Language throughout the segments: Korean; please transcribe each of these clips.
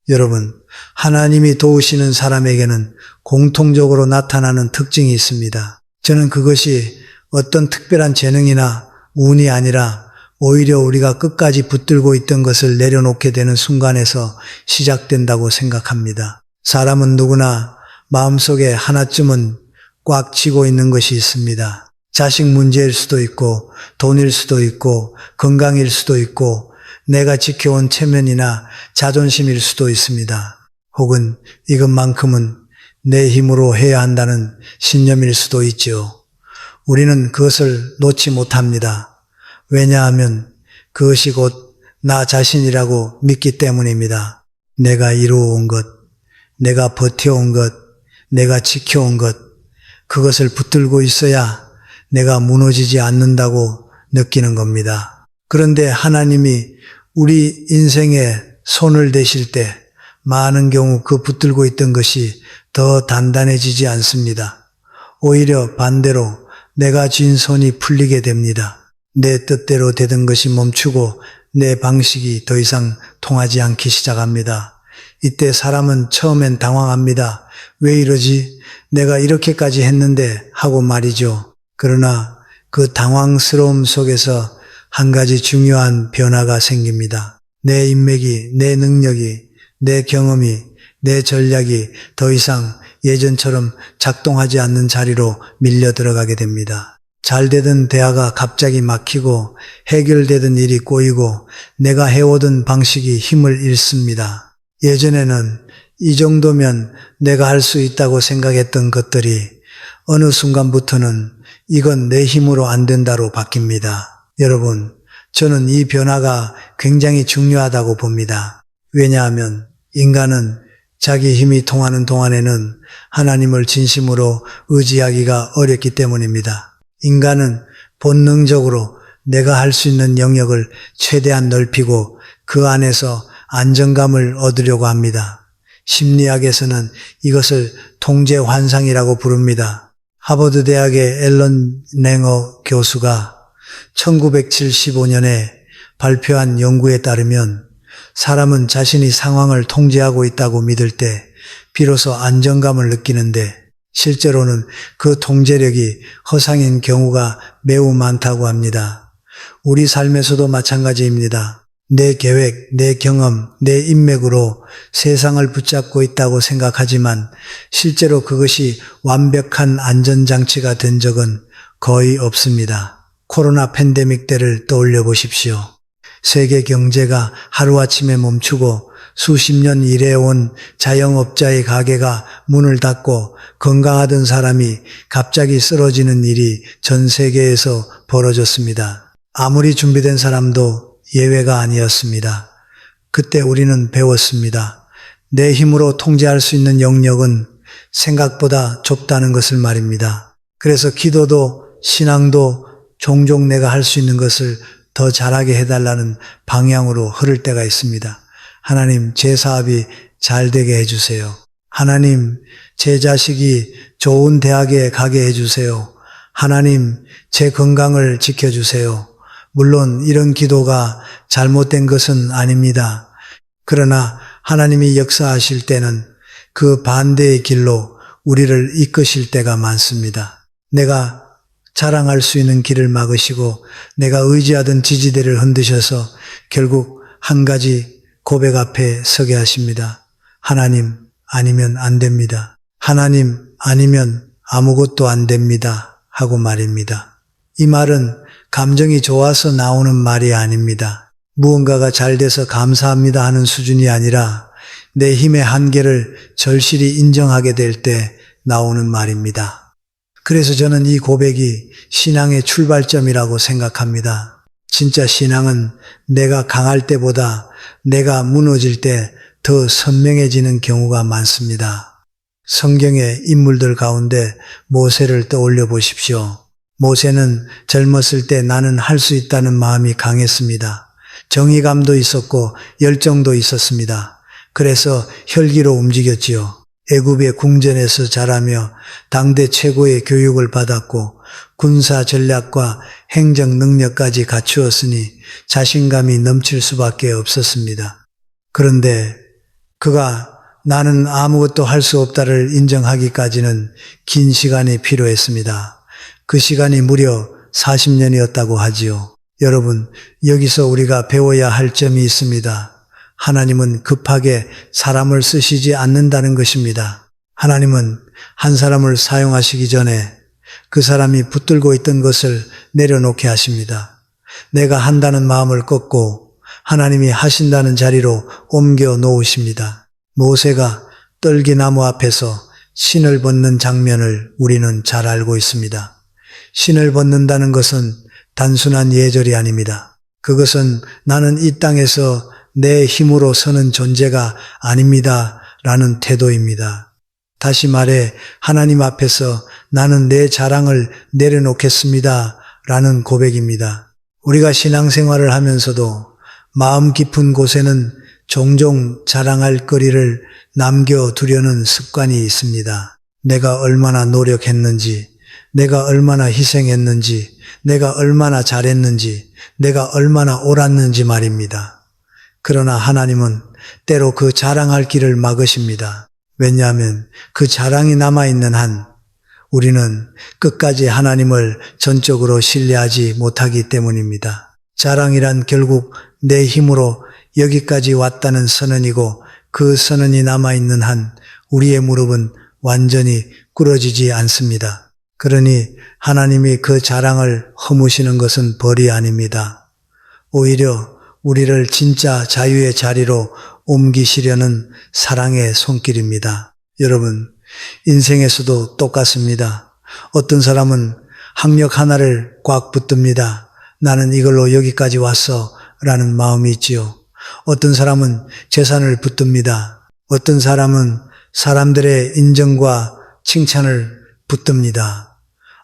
여러분, 하나님이 도우시는 사람에게는 공통적으로 나타나는 특징이 있습니다. 저는 그것이 어떤 특별한 재능이나 운이 아니라 오히려 우리가 끝까지 붙들고 있던 것을 내려놓게 되는 순간에서 시작된다고 생각합니다. 사람은 누구나 마음속에 하나쯤은 꽉 쥐고 있는 것이 있습니다. 자식 문제일 수도 있고, 돈일 수도 있고, 건강일 수도 있고, 내가 지켜온 체면이나 자존심일 수도 있습니다. 혹은 이것만큼은 내 힘으로 해야 한다는 신념일 수도 있죠. 우리는 그것을 놓지 못합니다. 왜냐하면 그것이 곧 나 자신이라고 믿기 때문입니다. 내가 이루어온 것, 내가 버텨온 것, 내가 지켜온 것, 그것을 붙들고 있어야 내가 무너지지 않는다고 느끼는 겁니다. 그런데 하나님이 우리 인생에 손을 대실 때 많은 경우 그 붙들고 있던 것이 더 단단해지지 않습니다. 오히려 반대로 내가 쥔 손이 풀리게 됩니다. 내 뜻대로 되던 것이 멈추고 내 방식이 더 이상 통하지 않기 시작합니다. 이때 사람은 처음엔 당황합니다. 왜 이러지? 내가 이렇게까지 했는데 하고 말이죠. 그러나 그 당황스러움 속에서 한 가지 중요한 변화가 생깁니다. 내 인맥이, 내 능력이, 내 경험이, 내 전략이 더 이상 예전처럼 작동하지 않는 자리로 밀려 들어가게 됩니다. 잘 되던 대화가 갑자기 막히고 해결되던 일이 꼬이고 내가 해오던 방식이 힘을 잃습니다. 예전에는 이 정도면 내가 할 수 있다고 생각했던 것들이 어느 순간부터는 이건 내 힘으로 안 된다로 바뀝니다. 여러분, 저는 이 변화가 굉장히 중요하다고 봅니다. 왜냐하면 인간은 자기 힘이 통하는 동안에는 하나님을 진심으로 의지하기가 어렵기 때문입니다. 인간은 본능적으로 내가 할 수 있는 영역을 최대한 넓히고 그 안에서 안정감을 얻으려고 합니다. 심리학에서는 이것을 통제 환상이라고 부릅니다. 하버드 대학의 앨런 랭어 교수가 1975년에 발표한 연구에 따르면 사람은 자신이 상황을 통제하고 있다고 믿을 때 비로소 안정감을 느끼는데 실제로는 그 통제력이 허상인 경우가 매우 많다고 합니다. 우리 삶에서도 마찬가지입니다. 내 계획, 내 경험, 내 인맥으로 세상을 붙잡고 있다고 생각하지만 실제로 그것이 완벽한 안전장치가 된 적은 거의 없습니다. 코로나 팬데믹 때를 떠올려 보십시오. 세계 경제가 하루아침에 멈추고 수십 년 일해온 자영업자의 가게가 문을 닫고 건강하던 사람이 갑자기 쓰러지는 일이 전 세계에서 벌어졌습니다. 아무리 준비된 사람도 예외가 아니었습니다. 그때 우리는 배웠습니다. 내 힘으로 통제할 수 있는 영역은 생각보다 좁다는 것을 말입니다. 그래서 기도도 신앙도 종종 내가 할 수 있는 것을 더 잘하게 해달라는 방향으로 흐를 때가 있습니다. 하나님, 제 사업이 잘 되게 해주세요. 하나님, 제 자식이 좋은 대학에 가게 해주세요. 하나님, 제 건강을 지켜주세요. 물론 이런 기도가 잘못된 것은 아닙니다. 그러나 하나님이 역사하실 때는 그 반대의 길로 우리를 이끄실 때가 많습니다. 내가 자랑할 수 있는 길을 막으시고 내가 의지하던 지지대를 흔드셔서 결국 한 가지 고백 앞에 서게 하십니다. 하나님 아니면 안 됩니다. 하나님 아니면 아무것도 안 됩니다. 하고 말입니다. 이 말은 감정이 좋아서 나오는 말이 아닙니다. 무언가가 잘 돼서 감사합니다 하는 수준이 아니라 내 힘의 한계를 절실히 인정하게 될 때 나오는 말입니다. 그래서 저는 이 고백이 신앙의 출발점이라고 생각합니다. 진짜 신앙은 내가 강할 때보다 내가 무너질 때 더 선명해지는 경우가 많습니다. 성경의 인물들 가운데 모세를 떠올려 보십시오. 모세는 젊었을 때 나는 할 수 있다는 마음이 강했습니다. 정의감도 있었고 열정도 있었습니다. 그래서 혈기로 움직였지요. 애굽의 궁전에서 자라며 당대 최고의 교육을 받았고 군사 전략과 행정 능력까지 갖추었으니 자신감이 넘칠 수밖에 없었습니다. 그런데 그가 나는 아무것도 할 수 없다를 인정하기까지는 긴 시간이 필요했습니다. 그 시간이 무려 40년이었다고 하지요. 여러분, 여기서 우리가 배워야 할 점이 있습니다. 하나님은 급하게 사람을 쓰시지 않는다는 것입니다. 하나님은 한 사람을 사용하시기 전에 그 사람이 붙들고 있던 것을 내려놓게 하십니다. 내가 한다는 마음을 꺾고 하나님이 하신다는 자리로 옮겨 놓으십니다. 모세가 떨기나무 앞에서 신을 벗는 장면을 우리는 잘 알고 있습니다. 신을 벗는다는 것은 단순한 예절이 아닙니다. 그것은 나는 이 땅에서 내 힘으로 서는 존재가 아닙니다. 라는 태도입니다. 다시 말해 하나님 앞에서 나는 내 자랑을 내려놓겠습니다. 라는 고백입니다. 우리가 신앙생활을 하면서도 마음 깊은 곳에는 종종 자랑할 거리를 남겨두려는 습관이 있습니다. 내가 얼마나 노력했는지, 내가 얼마나 희생했는지, 내가 얼마나 잘했는지, 내가 얼마나 옳았는지 말입니다. 그러나 하나님은 때로 그 자랑할 길을 막으십니다. 왜냐하면 그 자랑이 남아있는 한 우리는 끝까지 하나님을 전적으로 신뢰하지 못하기 때문입니다. 자랑이란 결국 내 힘으로 여기까지 왔다는 선언이고 그 선언이 남아있는 한 우리의 무릎은 완전히 꿇어지지 않습니다. 그러니 하나님이 그 자랑을 허무시는 것은 벌이 아닙니다. 오히려 우리를 진짜 자유의 자리로 옮기시려는 사랑의 손길입니다. 여러분, 인생에서도 똑같습니다. 어떤 사람은 학력 하나를 꽉 붙듭니다. 나는 이걸로 여기까지 왔어 라는 마음이 있지요. 어떤 사람은 재산을 붙듭니다. 어떤 사람은 사람들의 인정과 칭찬을 붙듭니다.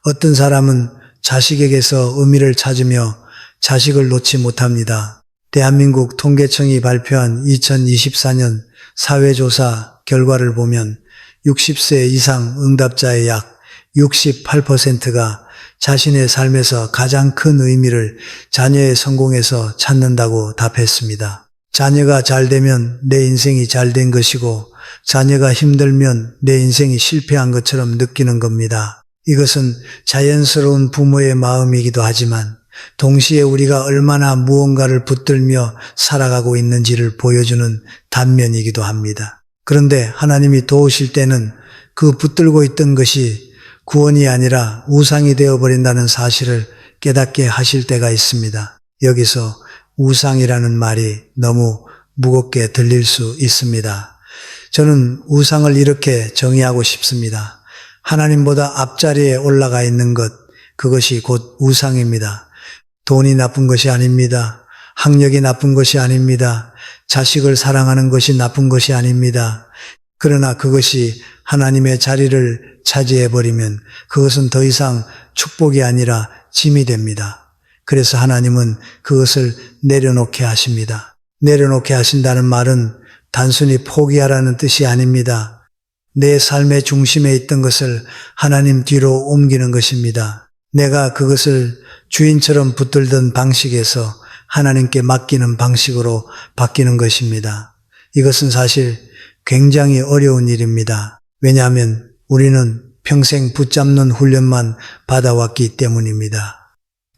어떤 사람은 자식에게서 의미를 찾으며 자식을 놓지 못합니다. 대한민국 통계청이 발표한 2024년 사회조사 결과를 보면 60세 이상 응답자의 약 68%가 자신의 삶에서 가장 큰 의미를 자녀의 성공에서 찾는다고 답했습니다. 자녀가 잘 되면 내 인생이 잘 된 것이고 자녀가 힘들면 내 인생이 실패한 것처럼 느끼는 겁니다. 이것은 자연스러운 부모의 마음이기도 하지만 동시에 우리가 얼마나 무언가를 붙들며 살아가고 있는지를 보여주는 단면이기도 합니다. 그런데 하나님이 도우실 때는 그 붙들고 있던 것이 구원이 아니라 우상이 되어버린다는 사실을 깨닫게 하실 때가 있습니다. 여기서 우상이라는 말이 너무 무겁게 들릴 수 있습니다. 저는 우상을 이렇게 정의하고 싶습니다. 하나님보다 앞자리에 올라가 있는 것, 그것이 곧 우상입니다. 돈이 나쁜 것이 아닙니다. 학력이 나쁜 것이 아닙니다. 자식을 사랑하는 것이 나쁜 것이 아닙니다. 그러나 그것이 하나님의 자리를 차지해버리면 그것은 더 이상 축복이 아니라 짐이 됩니다. 그래서 하나님은 그것을 내려놓게 하십니다. 내려놓게 하신다는 말은 단순히 포기하라는 뜻이 아닙니다. 내 삶의 중심에 있던 것을 하나님 뒤로 옮기는 것입니다. 내가 그것을 주인처럼 붙들던 방식에서 하나님께 맡기는 방식으로 바뀌는 것입니다. 이것은 사실 굉장히 어려운 일입니다. 왜냐하면 우리는 평생 붙잡는 훈련만 받아왔기 때문입니다.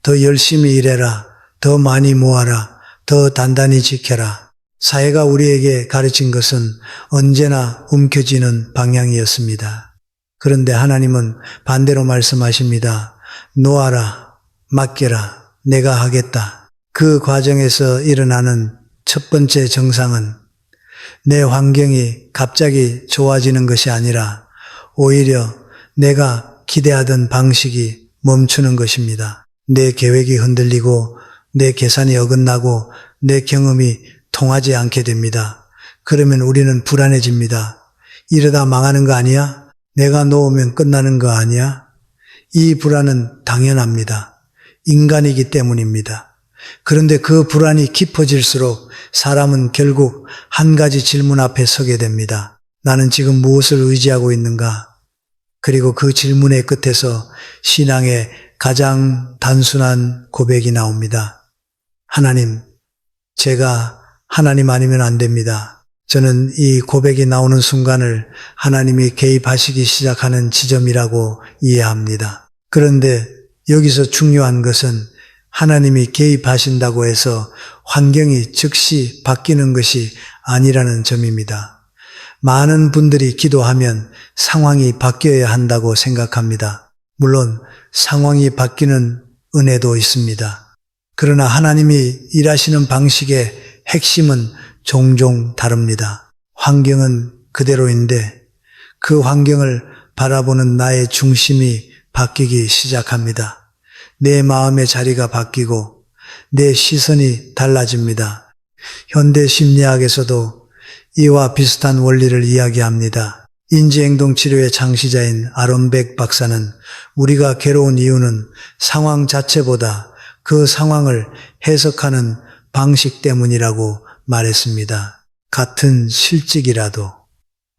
더 열심히 일해라, 더 많이 모아라, 더 단단히 지켜라. 사회가 우리에게 가르친 것은 언제나 움켜쥐는 방향이었습니다. 그런데 하나님은 반대로 말씀하십니다. 놓아라, 맡겨라, 내가 하겠다. 그 과정에서 일어나는 첫 번째 정상은 내 환경이 갑자기 좋아지는 것이 아니라 오히려 내가 기대하던 방식이 멈추는 것입니다. 내 계획이 흔들리고 내 계산이 어긋나고 내 경험이 통하지 않게 됩니다. 그러면 우리는 불안해집니다. 이러다 망하는 거 아니야? 내가 놓으면 끝나는 거 아니야? 이 불안은 당연합니다. 인간이기 때문입니다. 그런데 그 불안이 깊어질수록 사람은 결국 한 가지 질문 앞에 서게 됩니다. 나는 지금 무엇을 의지하고 있는가? 그리고 그 질문의 끝에서 신앙의 가장 단순한 고백이 나옵니다. 하나님, 제가 하나님 아니면 안 됩니다. 저는 이 고백이 나오는 순간을 하나님이 개입하시기 시작하는 지점이라고 이해합니다. 그런데 여기서 중요한 것은 하나님이 개입하신다고 해서 환경이 즉시 바뀌는 것이 아니라는 점입니다. 많은 분들이 기도하면 상황이 바뀌어야 한다고 생각합니다. 물론 상황이 바뀌는 은혜도 있습니다. 그러나 하나님이 일하시는 방식의 핵심은 종종 다릅니다. 환경은 그대로인데 그 환경을 바라보는 나의 중심이 바뀌기 시작합니다. 내 마음의 자리가 바뀌고 내 시선이 달라집니다. 현대 심리학에서도 이와 비슷한 원리를 이야기합니다. 인지행동 치료의 창시자인 아론백 박사는 우리가 괴로운 이유는 상황 자체보다 그 상황을 해석하는 방식 때문이라고 말했습니다. 같은 실직이라도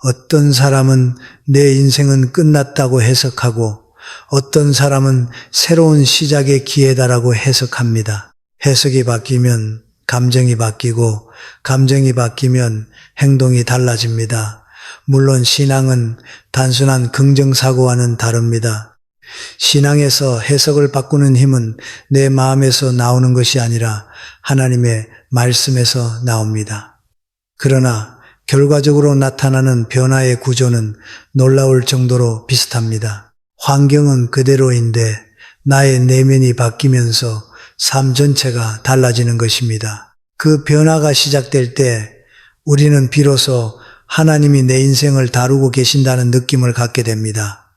어떤 사람은 내 인생은 끝났다고 해석하고 어떤 사람은 새로운 시작의 기회다라고 해석합니다. 해석이 바뀌면 감정이 바뀌고 감정이 바뀌면 행동이 달라집니다. 물론 신앙은 단순한 긍정사고와는 다릅니다. 신앙에서 해석을 바꾸는 힘은 내 마음에서 나오는 것이 아니라 하나님의 말씀에서 나옵니다. 그러나 결과적으로 나타나는 변화의 구조는 놀라울 정도로 비슷합니다. 환경은 그대로인데 나의 내면이 바뀌면서 삶 전체가 달라지는 것입니다. 그 변화가 시작될 때 우리는 비로소 하나님이 내 인생을 다루고 계신다는 느낌을 갖게 됩니다.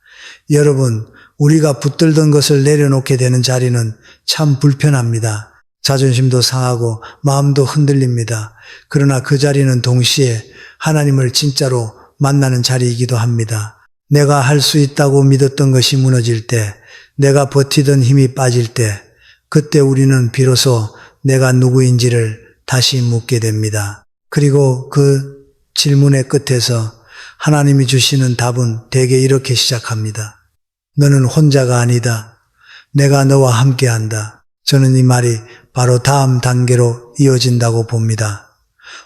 여러분, 우리가 붙들던 것을 내려놓게 되는 자리는 참 불편합니다. 자존심도 상하고 마음도 흔들립니다. 그러나 그 자리는 동시에 하나님을 진짜로 만나는 자리이기도 합니다. 내가 할 수 있다고 믿었던 것이 무너질 때, 내가 버티던 힘이 빠질 때, 그때 우리는 비로소 내가 누구인지를 다시 묻게 됩니다. 그리고 그 질문의 끝에서 하나님이 주시는 답은 대개 이렇게 시작합니다. 너는 혼자가 아니다. 내가 너와 함께한다. 저는 이 말이 바로 다음 단계로 이어진다고 봅니다.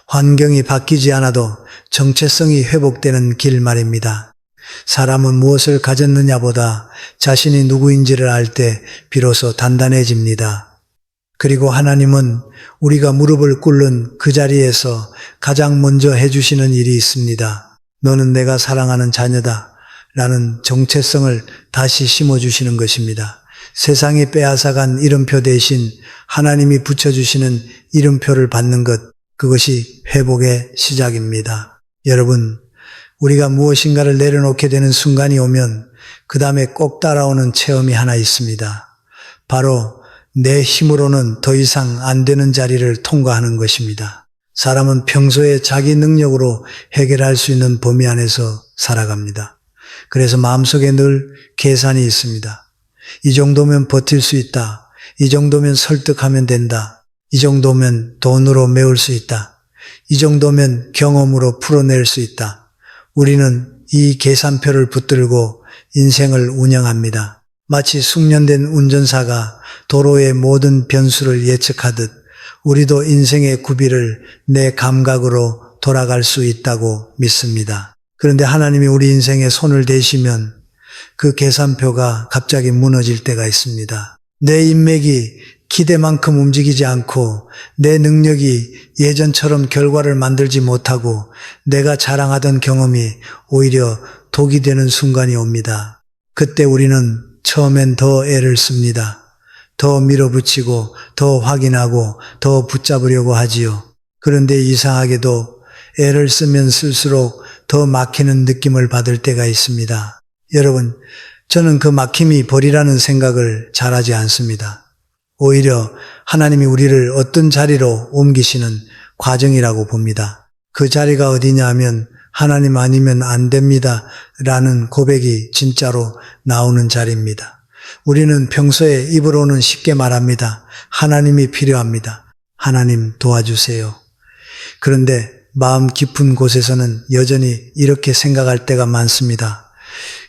환경이 바뀌지 않아도 정체성이 회복되는 길 말입니다. 사람은 무엇을 가졌느냐보다 자신이 누구인지를 알 때 비로소 단단해집니다. 그리고 하나님은 우리가 무릎을 꿇는 그 자리에서 가장 먼저 해주시는 일이 있습니다. 너는 내가 사랑하는 자녀다 라는 정체성을 다시 심어주시는 것입니다. 세상이 빼앗아간 이름표 대신 하나님이 붙여주시는 이름표를 받는 것, 그것이 회복의 시작입니다. 여러분, 우리가 무엇인가를 내려놓게 되는 순간이 오면 그 다음에 꼭 따라오는 체험이 하나 있습니다. 바로 내 힘으로는 더 이상 안 되는 자리를 통과하는 것입니다. 사람은 평소에 자기 능력으로 해결할 수 있는 범위 안에서 살아갑니다. 그래서 마음속에 늘 계산이 있습니다. 이 정도면 버틸 수 있다. 이 정도면 설득하면 된다. 이 정도면 돈으로 메울 수 있다. 이 정도면 경험으로 풀어낼 수 있다. 우리는 이 계산표를 붙들고 인생을 운영합니다. 마치 숙련된 운전사가 도로의 모든 변수를 예측하듯 우리도 인생의 구비를 내 감각으로 돌아갈 수 있다고 믿습니다. 그런데 하나님이 우리 인생에 손을 대시면 그 계산표가 갑자기 무너질 때가 있습니다. 내 인맥이 기대만큼 움직이지 않고 내 능력이 예전처럼 결과를 만들지 못하고 내가 자랑하던 경험이 오히려 독이 되는 순간이 옵니다. 그때 우리는 처음엔 더 애를 씁니다. 더 밀어붙이고 더 확인하고 더 붙잡으려고 하지요. 그런데 이상하게도 애를 쓰면 쓸수록 더 막히는 느낌을 받을 때가 있습니다. 여러분, 저는 그 막힘이 벌이라는 생각을 잘하지 않습니다. 오히려 하나님이 우리를 어떤 자리로 옮기시는 과정이라고 봅니다. 그 자리가 어디냐 하면 하나님 아니면 안 됩니다 라는 고백이 진짜로 나오는 자리입니다. 우리는 평소에 입으로는 쉽게 말합니다. 하나님이 필요합니다. 하나님 도와주세요. 그런데 마음 깊은 곳에서는 여전히 이렇게 생각할 때가 많습니다.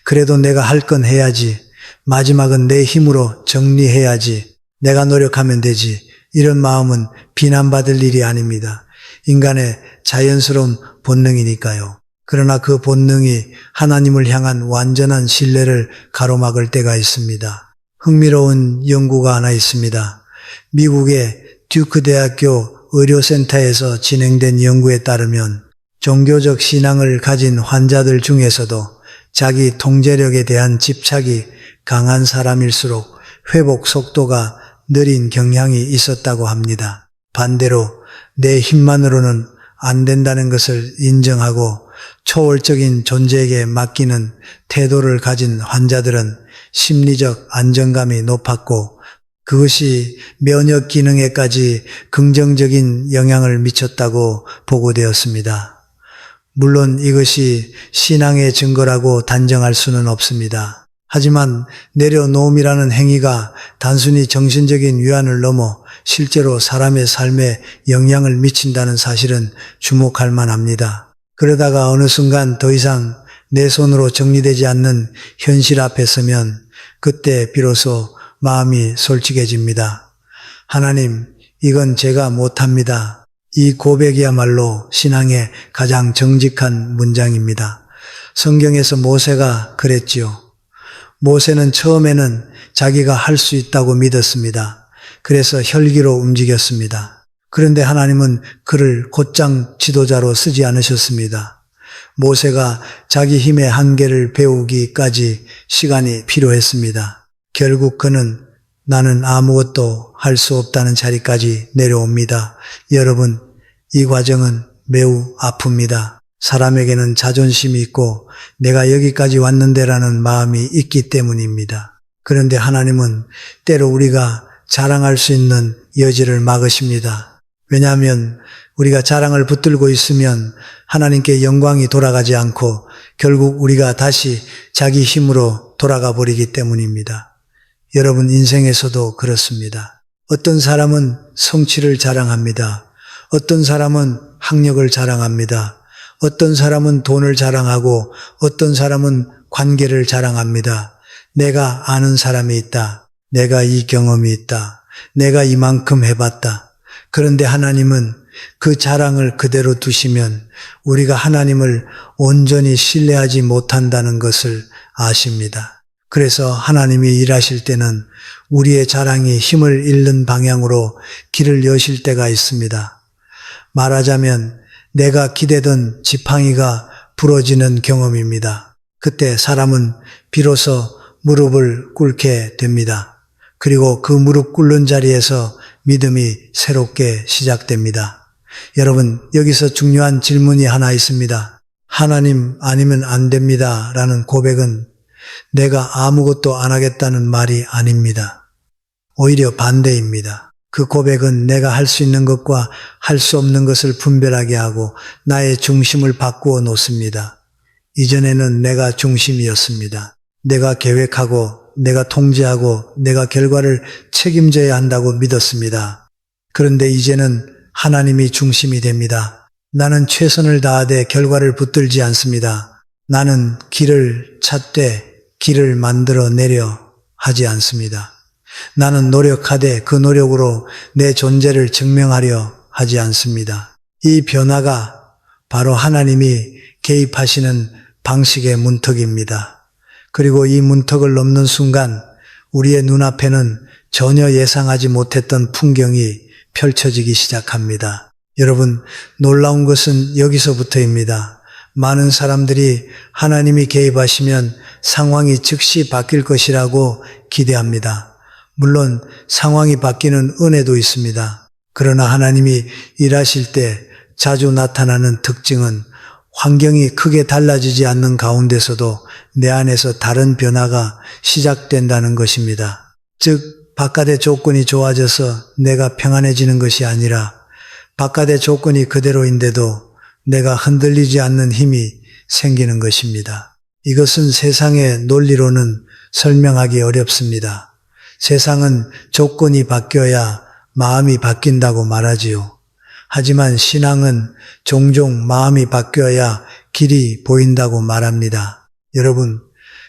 그래도 내가 할 건 해야지. 마지막은 내 힘으로 정리해야지. 내가 노력하면 되지. 이런 마음은 비난받을 일이 아닙니다. 인간의 자연스러운 본능이니까요. 그러나 그 본능이 하나님을 향한 완전한 신뢰를 가로막을 때가 있습니다. 흥미로운 연구가 하나 있습니다. 미국의 듀크 대학교 의료센터에서 진행된 연구에 따르면 종교적 신앙을 가진 환자들 중에서도 자기 통제력에 대한 집착이 강한 사람일수록 회복 속도가 느린 경향이 있었다고 합니다. 반대로 내 힘만으로는 안 된다는 것을 인정하고 초월적인 존재에게 맡기는 태도를 가진 환자들은 심리적 안정감이 높았고 그것이 면역 기능에까지 긍정적인 영향을 미쳤다고 보고되었습니다. 물론 이것이 신앙의 증거라고 단정할 수는 없습니다. 하지만 내려놓음이라는 행위가 단순히 정신적인 위안을 넘어 실제로 사람의 삶에 영향을 미친다는 사실은 주목할 만합니다. 그러다가 어느 순간 더 이상 내 손으로 정리되지 않는 현실 앞에 서면 그때 비로소 마음이 솔직해집니다. 하나님, 이건 제가 못합니다. 이 고백이야말로 신앙의 가장 정직한 문장입니다. 성경에서 모세가 그랬지요. 모세는 처음에는 자기가 할 수 있다고 믿었습니다. 그래서 혈기로 움직였습니다. 그런데 하나님은 그를 곧장 지도자로 쓰지 않으셨습니다. 모세가 자기 힘의 한계를 배우기까지 시간이 필요했습니다. 결국 그는 나는 아무것도 할 수 없다는 자리까지 내려옵니다. 여러분, 이 과정은 매우 아픕니다. 사람에게는 자존심이 있고 내가 여기까지 왔는데라는 마음이 있기 때문입니다. 그런데 하나님은 때로 우리가 자랑할 수 있는 여지를 막으십니다. 왜냐하면 우리가 자랑을 붙들고 있으면 하나님께 영광이 돌아가지 않고 결국 우리가 다시 자기 힘으로 돌아가 버리기 때문입니다. 여러분 인생에서도 그렇습니다. 어떤 사람은 성취를 자랑합니다. 어떤 사람은 학력을 자랑합니다. 어떤 사람은 돈을 자랑하고 어떤 사람은 관계를 자랑합니다. 내가 아는 사람이 있다. 내가 이 경험이 있다. 내가 이만큼 해봤다. 그런데 하나님은 그 자랑을 그대로 두시면 우리가 하나님을 온전히 신뢰하지 못한다는 것을 아십니다. 그래서 하나님이 일하실 때는 우리의 자랑이 힘을 잃는 방향으로 길을 여실 때가 있습니다. 말하자면 내가 기대던 지팡이가 부러지는 경험입니다. 그때 사람은 비로소 무릎을 꿇게 됩니다. 그리고 그 무릎 꿇는 자리에서 믿음이 새롭게 시작됩니다. 여러분, 여기서 중요한 질문이 하나 있습니다. 하나님 아니면 안 됩니다 라는 고백은 내가 아무것도 안 하겠다는 말이 아닙니다. 오히려 반대입니다. 그 고백은 내가 할 수 있는 것과 할 수 없는 것을 분별하게 하고 나의 중심을 바꾸어 놓습니다. 이전에는 내가 중심이었습니다. 내가 계획하고 내가 통제하고 내가 결과를 책임져야 한다고 믿었습니다. 그런데 이제는 하나님이 중심이 됩니다. 나는 최선을 다하되 결과를 붙들지 않습니다. 나는 길을 찾되 길을 만들어 내려 하지 않습니다. 나는 노력하되 그 노력으로 내 존재를 증명하려 하지 않습니다. 이 변화가 바로 하나님이 개입하시는 방식의 문턱입니다. 그리고 이 문턱을 넘는 순간 우리의 눈앞에는 전혀 예상하지 못했던 풍경이 펼쳐지기 시작합니다. 여러분, 놀라운 것은 여기서부터입니다. 많은 사람들이 하나님이 개입하시면 상황이 즉시 바뀔 것이라고 기대합니다. 물론 상황이 바뀌는 은혜도 있습니다. 그러나 하나님이 일하실 때 자주 나타나는 특징은 환경이 크게 달라지지 않는 가운데서도 내 안에서 다른 변화가 시작된다는 것입니다. 즉, 바깥의 조건이 좋아져서 내가 평안해지는 것이 아니라 바깥의 조건이 그대로인데도 내가 흔들리지 않는 힘이 생기는 것입니다. 이것은 세상의 논리로는 설명하기 어렵습니다. 세상은 조건이 바뀌어야 마음이 바뀐다고 말하지요. 하지만 신앙은 종종 마음이 바뀌어야 길이 보인다고 말합니다. 여러분,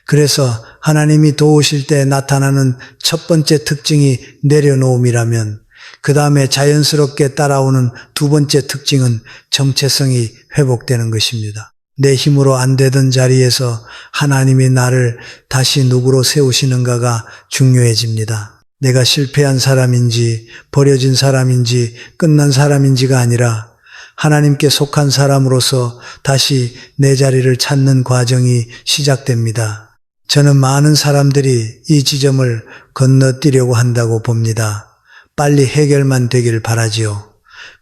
그래서 하나님이 도우실 때 나타나는 첫 번째 특징이 내려놓음이라면 그 다음에 자연스럽게 따라오는 두 번째 특징은 정체성이 회복되는 것입니다. 내 힘으로 안 되던 자리에서 하나님이 나를 다시 누구로 세우시는가가 중요해집니다. 내가 실패한 사람인지 버려진 사람인지 끝난 사람인지가 아니라 하나님께 속한 사람으로서 다시 내 자리를 찾는 과정이 시작됩니다. 저는 많은 사람들이 이 지점을 건너뛰려고 한다고 봅니다. 빨리 해결만 되길 바라지요.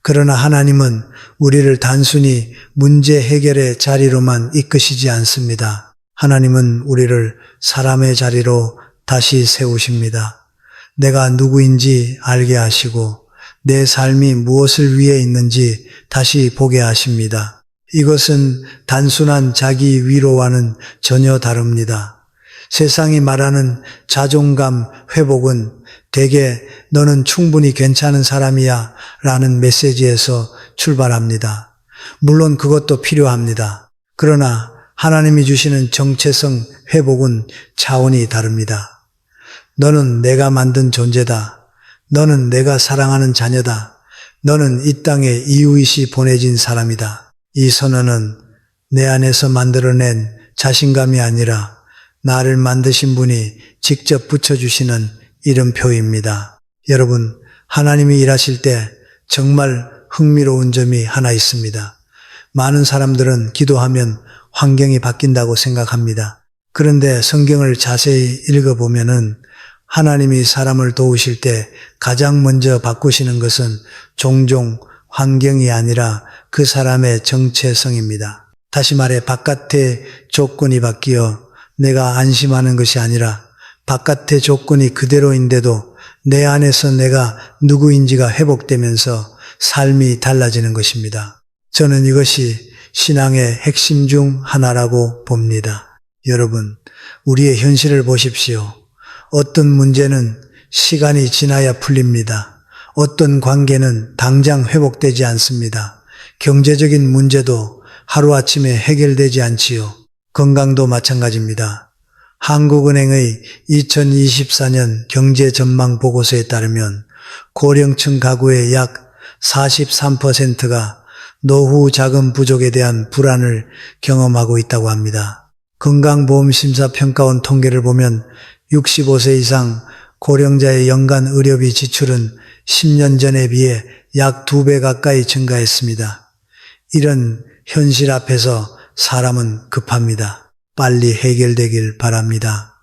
그러나 하나님은 우리를 단순히 문제 해결의 자리로만 이끄시지 않습니다. 하나님은 우리를 사람의 자리로 다시 세우십니다. 내가 누구인지 알게 하시고 내 삶이 무엇을 위해 있는지 다시 보게 하십니다. 이것은 단순한 자기 위로와는 전혀 다릅니다. 세상이 말하는 자존감 회복은 대개 너는 충분히 괜찮은 사람이야 라는 메시지에서 출발합니다. 물론 그것도 필요합니다. 그러나 하나님이 주시는 정체성 회복은 차원이 다릅니다. 너는 내가 만든 존재다. 너는 내가 사랑하는 자녀다. 너는 이 땅에 이웃이 보내진 사람이다. 이 선언은 내 안에서 만들어낸 자신감이 아니라 나를 만드신 분이 직접 붙여주시는 이름표입니다. 여러분, 하나님이 일하실 때 정말 흥미로운 점이 하나 있습니다. 많은 사람들은 기도하면 환경이 바뀐다고 생각합니다. 그런데 성경을 자세히 읽어보면은 하나님이 사람을 도우실 때 가장 먼저 바꾸시는 것은 종종 환경이 아니라 그 사람의 정체성입니다. 다시 말해 바깥의 조건이 바뀌어 내가 안심하는 것이 아니라 바깥의 조건이 그대로인데도 내 안에서 내가 누구인지가 회복되면서 삶이 달라지는 것입니다. 저는 이것이 신앙의 핵심 중 하나라고 봅니다. 여러분, 우리의 현실을 보십시오. 어떤 문제는 시간이 지나야 풀립니다. 어떤 관계는 당장 회복되지 않습니다. 경제적인 문제도 하루아침에 해결되지 않지요. 건강도 마찬가지입니다. 한국은행의 2024년 경제전망 보고서에 따르면 고령층 가구의 약 43%가 노후 자금 부족에 대한 불안을 경험하고 있다고 합니다. 건강보험심사평가원 통계를 보면 65세 이상 고령자의 연간 의료비 지출은 10년 전에 비해 약 2배 가까이 증가했습니다. 이런 현실 앞에서 사람은 급합니다. 빨리 해결되길 바랍니다.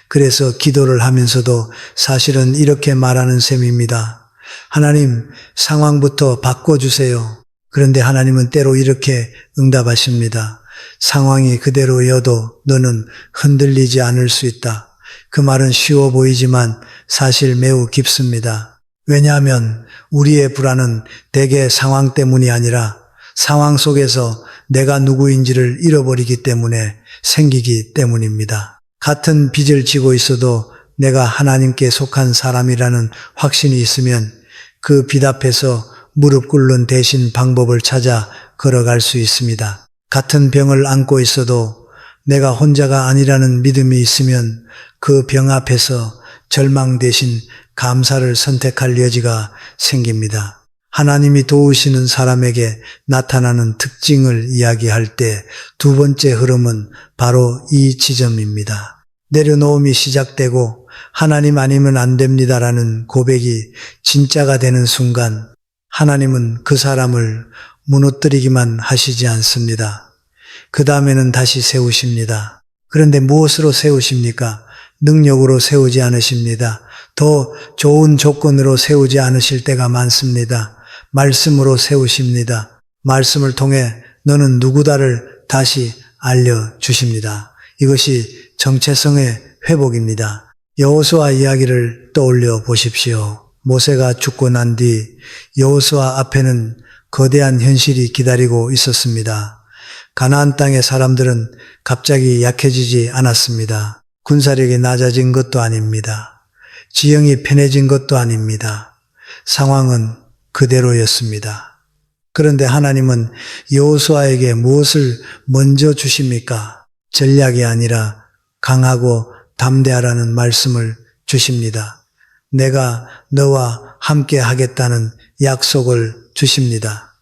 그래서 기도를 하면서도 사실은 이렇게 말하는 셈입니다. 하나님, 상황부터 바꿔주세요. 그런데 하나님은 때로 이렇게 응답하십니다. 상황이 그대로여도 너는 흔들리지 않을 수 있다. 그 말은 쉬워 보이지만 사실 매우 깊습니다. 왜냐하면 우리의 불안은 대개 상황 때문이 아니라 상황 속에서 내가 누구인지를 잃어버리기 때문에 생기기 때문입니다. 같은 빚을 지고 있어도 내가 하나님께 속한 사람이라는 확신이 있으면 그 빚 앞에서 무릎 꿇는 대신 방법을 찾아 걸어갈 수 있습니다. 같은 병을 안고 있어도 내가 혼자가 아니라는 믿음이 있으면 그 병 앞에서 절망 대신 감사를 선택할 여지가 생깁니다. 하나님이 도우시는 사람에게 나타나는 특징을 이야기할 때 두 번째 흐름은 바로 이 지점입니다. 내려놓음이 시작되고 하나님 아니면 안 됩니다라는 고백이 진짜가 되는 순간 하나님은 그 사람을 무너뜨리기만 하시지 않습니다. 그 다음에는 다시 세우십니다. 그런데 무엇으로 세우십니까? 능력으로 세우지 않으십니다. 더 좋은 조건으로 세우지 않으실 때가 많습니다. 말씀으로 세우십니다. 말씀을 통해 너는 누구다를 다시 알려주십니다. 이것이 정체성의 회복입니다. 여호수아 이야기를 떠올려 보십시오. 모세가 죽고 난 뒤 여호수아 앞에는 거대한 현실이 기다리고 있었습니다. 가나안 땅의 사람들은 갑자기 약해지지 않았습니다. 군사력이 낮아진 것도 아닙니다. 지형이 편해진 것도 아닙니다. 상황은 그대로였습니다. 그런데 하나님은 여호수아에게 무엇을 먼저 주십니까? 전략이 아니라 강하고 담대하라는 말씀을 주십니다. 내가 너와 함께 하겠다는 약속을 주십니다.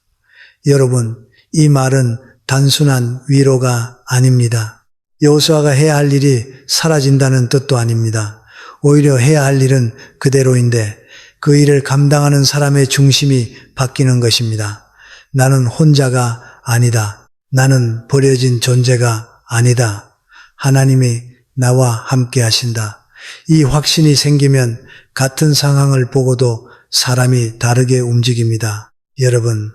여러분, 이 말은 단순한 위로가 아닙니다. 여호수아가 해야 할 일이 사라진다는 뜻도 아닙니다. 오히려 해야 할 일은 그대로인데 그 일을 감당하는 사람의 중심이 바뀌는 것입니다. 나는 혼자가 아니다. 나는 버려진 존재가 아니다. 하나님이 나와 함께 하신다. 이 확신이 생기면 같은 상황을 보고도 사람이 다르게 움직입니다. 여러분,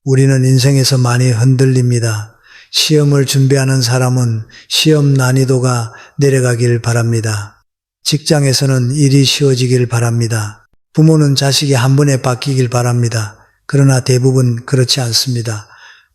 우리는 인생에서 많이 흔들립니다. 시험을 준비하는 사람은 시험 난이도가 내려가길 바랍니다. 직장에서는 일이 쉬워지길 바랍니다. 부모는 자식이 한 번에 바뀌길 바랍니다. 그러나 대부분 그렇지 않습니다.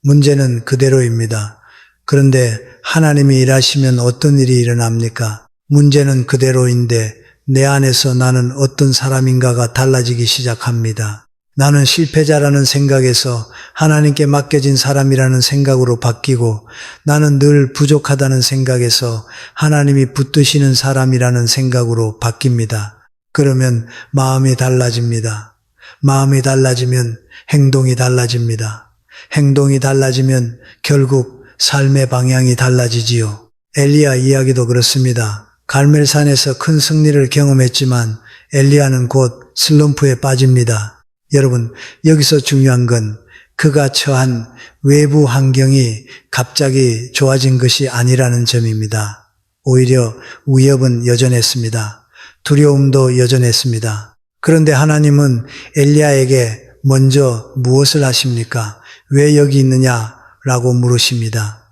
문제는 그대로입니다. 그런데 하나님이 일하시면 어떤 일이 일어납니까? 문제는 그대로인데 내 안에서 나는 어떤 사람인가가 달라지기 시작합니다. 나는 실패자라는 생각에서 하나님께 맡겨진 사람이라는 생각으로 바뀌고 나는 늘 부족하다는 생각에서 하나님이 붙드시는 사람이라는 생각으로 바뀝니다. 그러면 마음이 달라집니다. 마음이 달라지면 행동이 달라집니다. 행동이 달라지면 결국 삶의 방향이 달라지지요. 엘리야 이야기도 그렇습니다. 갈멜산에서 큰 승리를 경험했지만 엘리야는 곧 슬럼프에 빠집니다. 여러분, 여기서 중요한 건 그가 처한 외부 환경이 갑자기 좋아진 것이 아니라는 점입니다. 오히려 위협은 여전했습니다. 두려움도 여전했습니다. 그런데 하나님은 엘리야에게 먼저 무엇을 하십니까? 왜 여기 있느냐라고 물으십니다.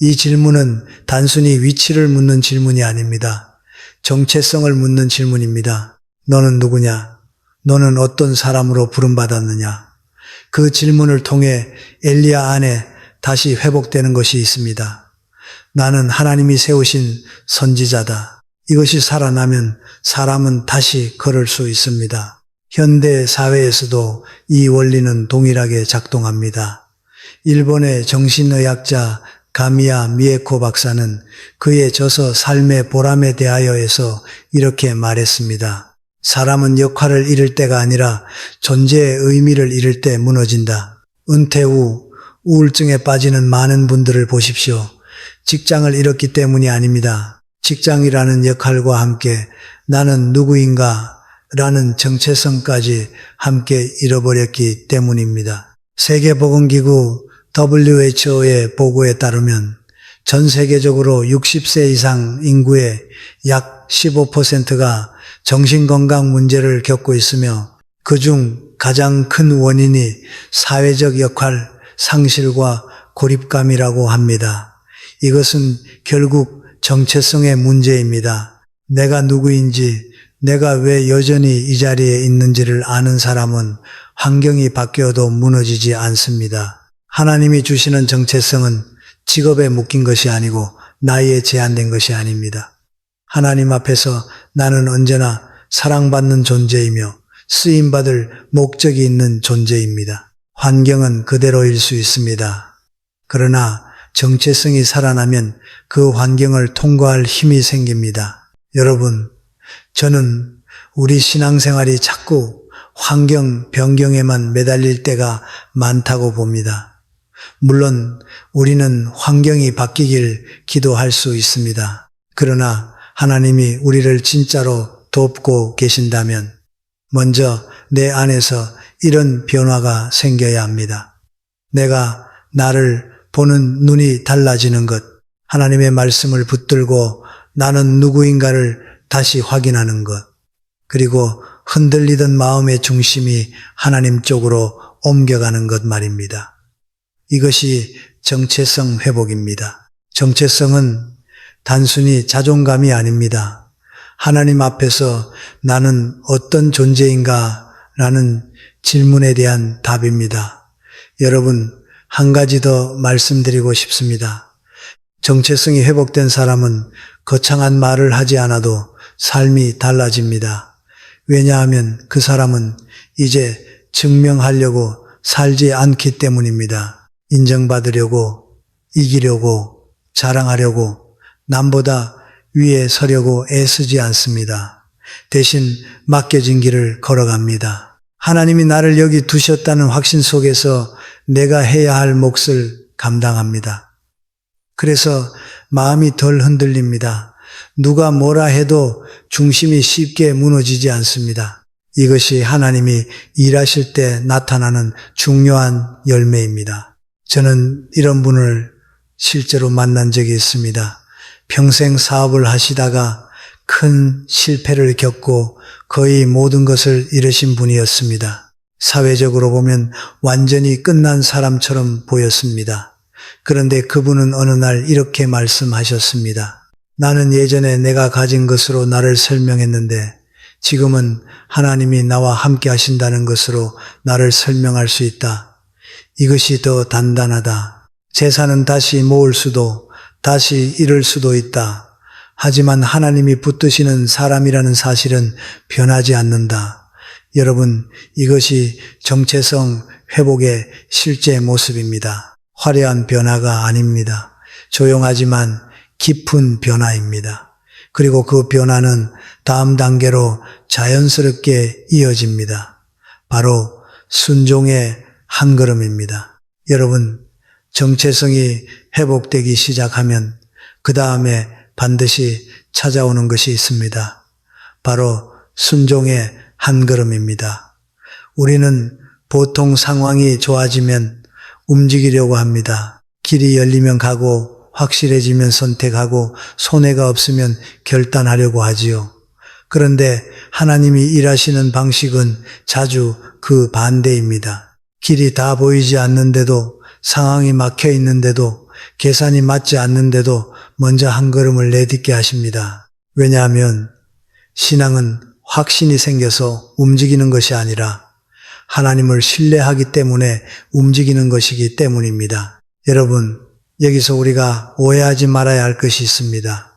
이 질문은 단순히 위치를 묻는 질문이 아닙니다. 정체성을 묻는 질문입니다. 너는 누구냐? 너는 어떤 사람으로 부름받았느냐? 그 질문을 통해 엘리야 안에 다시 회복되는 것이 있습니다. 나는 하나님이 세우신 선지자다. 이것이 살아나면 사람은 다시 걸을 수 있습니다. 현대 사회에서도 이 원리는 동일하게 작동합니다. 일본의 정신의학자 가미야 미에코 박사는 그의 저서 삶의 보람에 대하여에서 이렇게 말했습니다. 사람은 역할을 잃을 때가 아니라 존재의 의미를 잃을 때 무너진다. 은퇴 후 우울증에 빠지는 많은 분들을 보십시오. 직장을 잃었기 때문이 아닙니다. 직장이라는 역할과 함께 나는 누구인가 라는 정체성까지 함께 잃어버렸기 때문입니다. 세계보건기구 WHO의 보고에 따르면 전 세계적으로 60세 이상 인구의 약 15%가 정신건강 문제를 겪고 있으며 그중 가장 큰 원인이 사회적 역할 상실과 고립감이라고 합니다. 이것은 결국 정체성의 문제입니다. 내가 누구인지, 내가 왜 여전히 이 자리에 있는지를 아는 사람은 환경이 바뀌어도 무너지지 않습니다. 하나님이 주시는 정체성은 직업에 묶인 것이 아니고 나이에 제한된 것이 아닙니다. 하나님 앞에서 나는 언제나 사랑받는 존재이며 쓰임받을 목적이 있는 존재입니다. 환경은 그대로일 수 있습니다. 그러나 정체성이 살아나면 그 환경을 통과할 힘이 생깁니다. 여러분, 저는 우리 신앙생활이 자꾸 환경 변경에만 매달릴 때가 많다고 봅니다. 물론 우리는 환경이 바뀌길 기도할 수 있습니다. 그러나 하나님이 우리를 진짜로 돕고 계신다면 먼저 내 안에서 이런 변화가 생겨야 합니다. 내가 나를 보는 눈이 달라지는 것, 하나님의 말씀을 붙들고 나는 누구인가를 다시 확인하는 것, 그리고 흔들리던 마음의 중심이 하나님 쪽으로 옮겨가는 것 말입니다. 이것이 정체성 회복입니다. 정체성은 단순히 자존감이 아닙니다. 하나님 앞에서 나는 어떤 존재인가 라는 질문에 대한 답입니다. 여러분, 한 가지 더 말씀드리고 싶습니다. 정체성이 회복된 사람은 거창한 말을 하지 않아도 삶이 달라집니다. 왜냐하면 그 사람은 이제 증명하려고 살지 않기 때문입니다. 인정받으려고, 이기려고, 자랑하려고, 남보다 위에 서려고 애쓰지 않습니다. 대신 맡겨진 길을 걸어갑니다. 하나님이 나를 여기 두셨다는 확신 속에서 내가 해야 할 몫을 감당합니다. 그래서 마음이 덜 흔들립니다. 누가 뭐라 해도 중심이 쉽게 무너지지 않습니다. 이것이 하나님이 일하실 때 나타나는 중요한 열매입니다. 저는 이런 분을 실제로 만난 적이 있습니다. 평생 사업을 하시다가 큰 실패를 겪고 거의 모든 것을 잃으신 분이었습니다. 사회적으로 보면 완전히 끝난 사람처럼 보였습니다. 그런데 그분은 어느 날 이렇게 말씀하셨습니다. 나는 예전에 내가 가진 것으로 나를 설명했는데 지금은 하나님이 나와 함께 하신다는 것으로 나를 설명할 수 있다. 이것이 더 단단하다. 재산은 다시 모을 수도 다시 잃을 수도 있다. 하지만 하나님이 붙드시는 사람이라는 사실은 변하지 않는다. 여러분, 이것이 정체성 회복의 실제 모습입니다. 화려한 변화가 아닙니다. 조용하지만 깊은 변화입니다. 그리고 그 변화는 다음 단계로 자연스럽게 이어집니다. 바로 순종의 한 걸음입니다. 여러분, 정체성이 회복되기 시작하면 그 다음에 반드시 찾아오는 것이 있습니다. 바로 순종의 한 걸음입니다. 우리는 보통 상황이 좋아지면 움직이려고 합니다. 길이 열리면 가고 확실해지면 선택하고 손해가 없으면 결단하려고 하지요. 그런데 하나님이 일하시는 방식은 자주 그 반대입니다. 길이 다 보이지 않는데도 상황이 막혀 있는데도 계산이 맞지 않는데도 먼저 한 걸음을 내딛게 하십니다. 왜냐하면 신앙은 확신이 생겨서 움직이는 것이 아니라 하나님을 신뢰하기 때문에 움직이는 것이기 때문입니다. 여러분, 여기서 우리가 오해하지 말아야 할 것이 있습니다.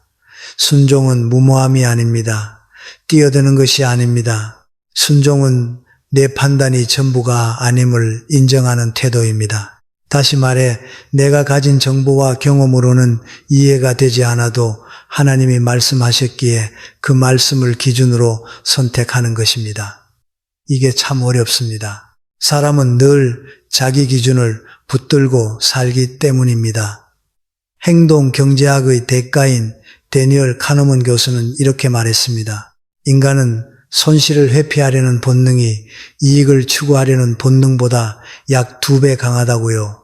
순종은 무모함이 아닙니다. 뛰어드는 것이 아닙니다. 순종은 내 판단이 전부가 아님을 인정하는 태도입니다. 다시 말해 내가 가진 정보와 경험으로는 이해가 되지 않아도 하나님이 말씀하셨기에 그 말씀을 기준으로 선택하는 것입니다. 이게 참 어렵습니다. 사람은 늘 자기 기준을 붙들고 살기 때문입니다. 행동 경제학의 대가인 데니얼 카너먼 교수는 이렇게 말했습니다. 인간은 손실을 회피하려는 본능이 이익을 추구하려는 본능보다 약 2배 강하다고요.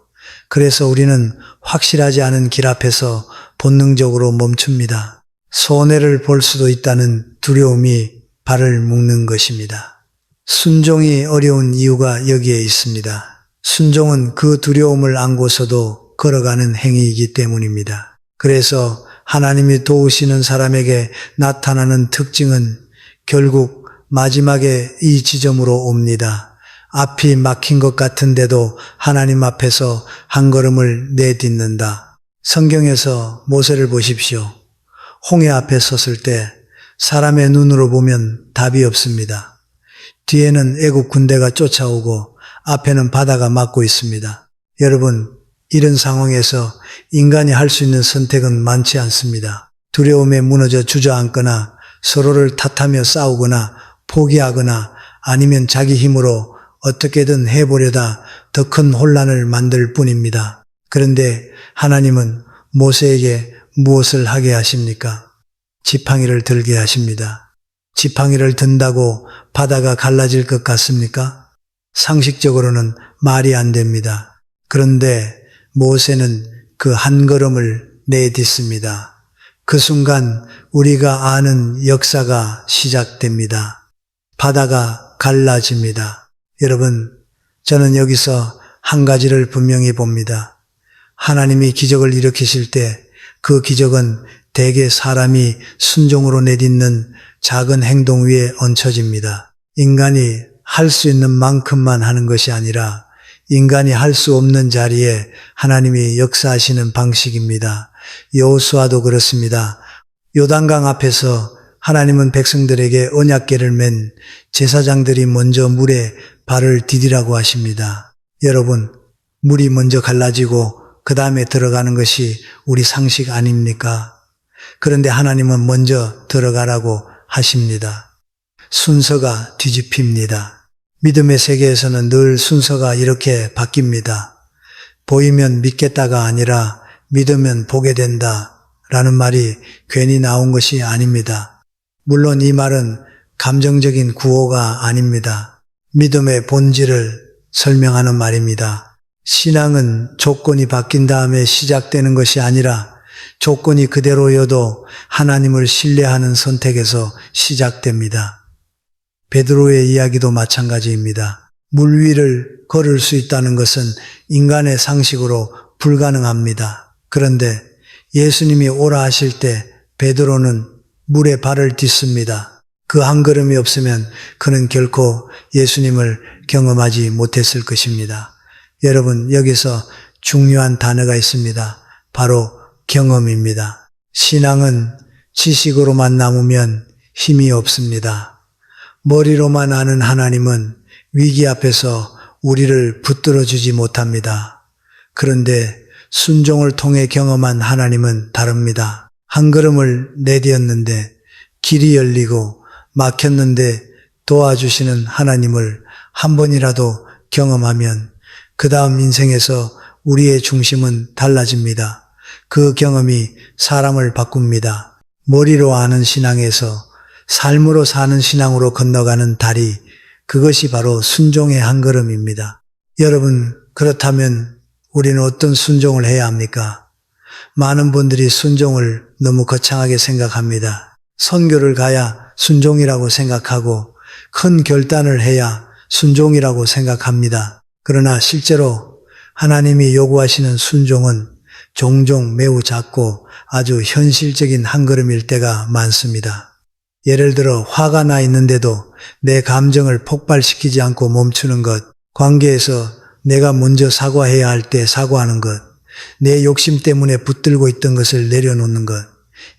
그래서 우리는 확실하지 않은 길 앞에서 본능적으로 멈춥니다. 손해를 볼 수도 있다는 두려움이 발을 묶는 것입니다. 순종이 어려운 이유가 여기에 있습니다. 순종은 그 두려움을 안고서도 걸어가는 행위이기 때문입니다. 그래서 하나님이 도우시는 사람에게 나타나는 특징은 결국 마지막에 이 지점으로 옵니다. 앞이 막힌 것 같은데도 하나님 앞에서 한 걸음을 내딛는다. 성경에서 모세를 보십시오. 홍해 앞에 섰을 때 사람의 눈으로 보면 답이 없습니다. 뒤에는 애국 군대가 쫓아오고 앞에는 바다가 막고 있습니다. 여러분, 이런 상황에서 인간이 할 수 있는 선택은 많지 않습니다. 두려움에 무너져 주저앉거나 서로를 탓하며 싸우거나 포기하거나 아니면 자기 힘으로 어떻게든 해보려다 더 큰 혼란을 만들 뿐입니다. 그런데 하나님은 모세에게 무엇을 하게 하십니까? 지팡이를 들게 하십니다. 지팡이를 든다고 바다가 갈라질 것 같습니까? 상식적으로는 말이 안 됩니다. 그런데 모세는 그 한 걸음을 내딛습니다. 그 순간 우리가 아는 역사가 시작됩니다. 바다가 갈라집니다. 여러분, 저는 여기서 한 가지를 분명히 봅니다. 하나님이 기적을 일으키실 때 그 기적은 대개 사람이 순종으로 내딛는 작은 행동 위에 얹혀집니다. 인간이 할 수 있는 만큼만 하는 것이 아니라 인간이 할 수 없는 자리에 하나님이 역사하시는 방식입니다. 여호수아도 그렇습니다. 요단강 앞에서 하나님은 백성들에게 언약궤를 맨 제사장들이 먼저 물에 발을 디디라고 하십니다. 여러분, 물이 먼저 갈라지고 그 다음에 들어가는 것이 우리 상식 아닙니까? 그런데 하나님은 먼저 들어가라고 하십니다. 순서가 뒤집힙니다. 믿음의 세계에서는 늘 순서가 이렇게 바뀝니다. 보이면 믿겠다가 아니라 믿으면 보게 된다 라는 말이 괜히 나온 것이 아닙니다. 물론 이 말은 감정적인 구호가 아닙니다. 믿음의 본질을 설명하는 말입니다. 신앙은 조건이 바뀐 다음에 시작되는 것이 아니라 조건이 그대로여도 하나님을 신뢰하는 선택에서 시작됩니다. 베드로의 이야기도 마찬가지입니다. 물 위를 걸을 수 있다는 것은 인간의 상식으로 불가능합니다. 그런데 예수님이 오라 하실 때 베드로는 물에 발을 딛습니다. 그 한 걸음이 없으면 그는 결코 예수님을 경험하지 못했을 것입니다. 여러분, 여기서 중요한 단어가 있습니다. 바로 경험입니다. 신앙은 지식으로만 남으면 힘이 없습니다. 머리로만 아는 하나님은 위기 앞에서 우리를 붙들어 주지 못합니다. 그런데 순종을 통해 경험한 하나님은 다릅니다. 한 걸음을 내디뎠는데 길이 열리고 막혔는데 도와주시는 하나님을 한 번이라도 경험하면 그 다음 인생에서 우리의 중심은 달라집니다. 그 경험이 사람을 바꿉니다. 머리로 아는 신앙에서 삶으로 사는 신앙으로 건너가는 다리, 그것이 바로 순종의 한 걸음입니다. 여러분, 그렇다면 우리는 어떤 순종을 해야 합니까? 많은 분들이 순종을 너무 거창하게 생각합니다. 선교를 가야 순종이라고 생각하고 큰 결단을 해야 순종이라고 생각합니다. 그러나 실제로 하나님이 요구하시는 순종은 종종 매우 작고 아주 현실적인 한 걸음일 때가 많습니다. 예를 들어 화가 나 있는데도 내 감정을 폭발시키지 않고 멈추는 것, 관계에서 내가 먼저 사과해야 할 때 사과하는 것, 내 욕심 때문에 붙들고 있던 것을 내려놓는 것,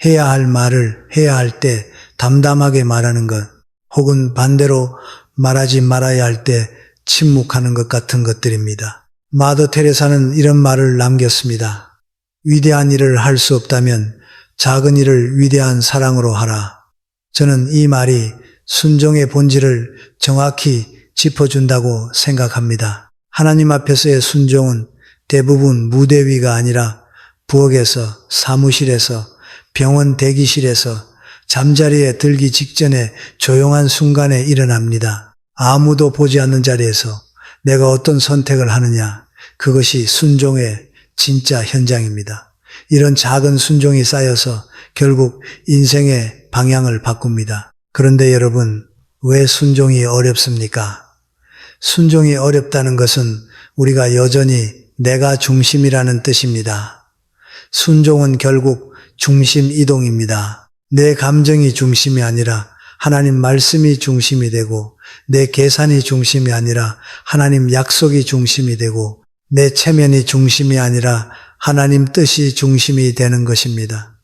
해야 할 말을 해야 할 때 담담하게 말하는 것, 혹은 반대로 말하지 말아야 할 때 침묵하는 것 같은 것들입니다. 마더 테레사는 이런 말을 남겼습니다. 위대한 일을 할 수 없다면 작은 일을 위대한 사랑으로 하라. 저는 이 말이 순종의 본질을 정확히 짚어준다고 생각합니다. 하나님 앞에서의 순종은 대부분 무대 위가 아니라 부엌에서, 사무실에서, 병원 대기실에서, 잠자리에 들기 직전에 조용한 순간에 일어납니다. 아무도 보지 않는 자리에서 내가 어떤 선택을 하느냐, 그것이 순종의 진짜 현장입니다. 이런 작은 순종이 쌓여서 결국 인생의 방향을 바꿉니다. 그런데 여러분, 왜 순종이 어렵습니까? 순종이 어렵다는 것은 우리가 여전히 내가 중심이라는 뜻입니다. 순종은 결국 중심 이동입니다. 내 감정이 중심이 아니라 하나님 말씀이 중심이 되고, 내 계산이 중심이 아니라 하나님 약속이 중심이 되고, 내 체면이 중심이 아니라 하나님 뜻이 중심이 되는 것입니다.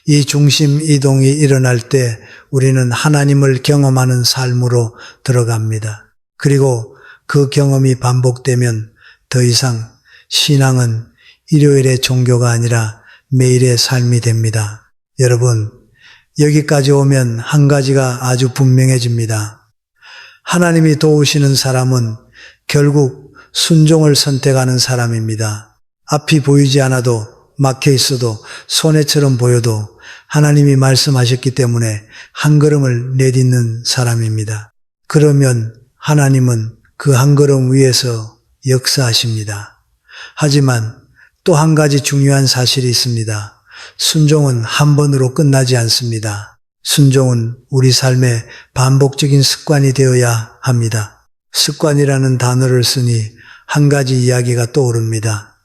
이 중심 이동이 일어날 때 우리는 하나님을 경험하는 삶으로 들어갑니다. 그리고 그 경험이 반복되면 더 이상 신앙은 일요일의 종교가 아니라 매일의 삶이 됩니다. 여러분, 여기까지 오면 한 가지가 아주 분명해집니다. 하나님이 도우시는 사람은 결국 순종을 선택하는 사람입니다. 앞이 보이지 않아도 막혀 있어도 손해처럼 보여도 하나님이 말씀하셨기 때문에 한 걸음을 내딛는 사람입니다. 그러면 하나님은 그 한 걸음 위에서 역사하십니다. 하지만 또 한 가지 중요한 사실이 있습니다. 순종은 한 번으로 끝나지 않습니다. 순종은 우리 삶의 반복적인 습관이 되어야 합니다. 습관이라는 단어를 쓰니 한 가지 이야기가 떠오릅니다.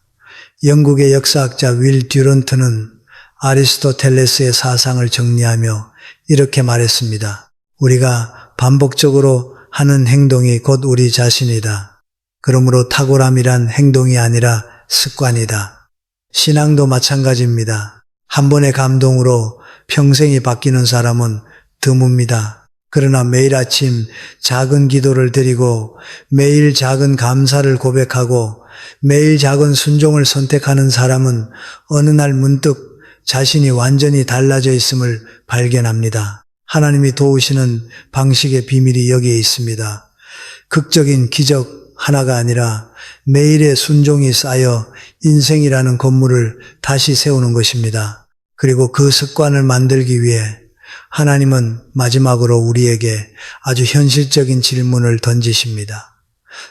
영국의 역사학자 윌 듀런트는 아리스토텔레스의 사상을 정리하며 이렇게 말했습니다. 우리가 반복적으로 하는 행동이 곧 우리 자신이다. 그러므로 탁월함이란 행동이 아니라 습관이다. 신앙도 마찬가지입니다. 한 번의 감동으로 평생이 바뀌는 사람은 드뭅니다. 그러나 매일 아침 작은 기도를 드리고 매일 작은 감사를 고백하고 매일 작은 순종을 선택하는 사람은 어느 날 문득 자신이 완전히 달라져 있음을 발견합니다. 하나님이 도우시는 방식의 비밀이 여기에 있습니다. 극적인 기적 하나가 아니라 매일의 순종이 쌓여 인생이라는 건물을 다시 세우는 것입니다. 그리고 그 습관을 만들기 위해 하나님은 마지막으로 우리에게 아주 현실적인 질문을 던지십니다.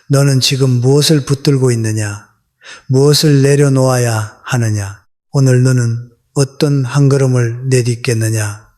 너는 지금 무엇을 붙들고 있느냐? 무엇을 내려놓아야 하느냐? 오늘 너는 어떤 한 걸음을 내딛겠느냐?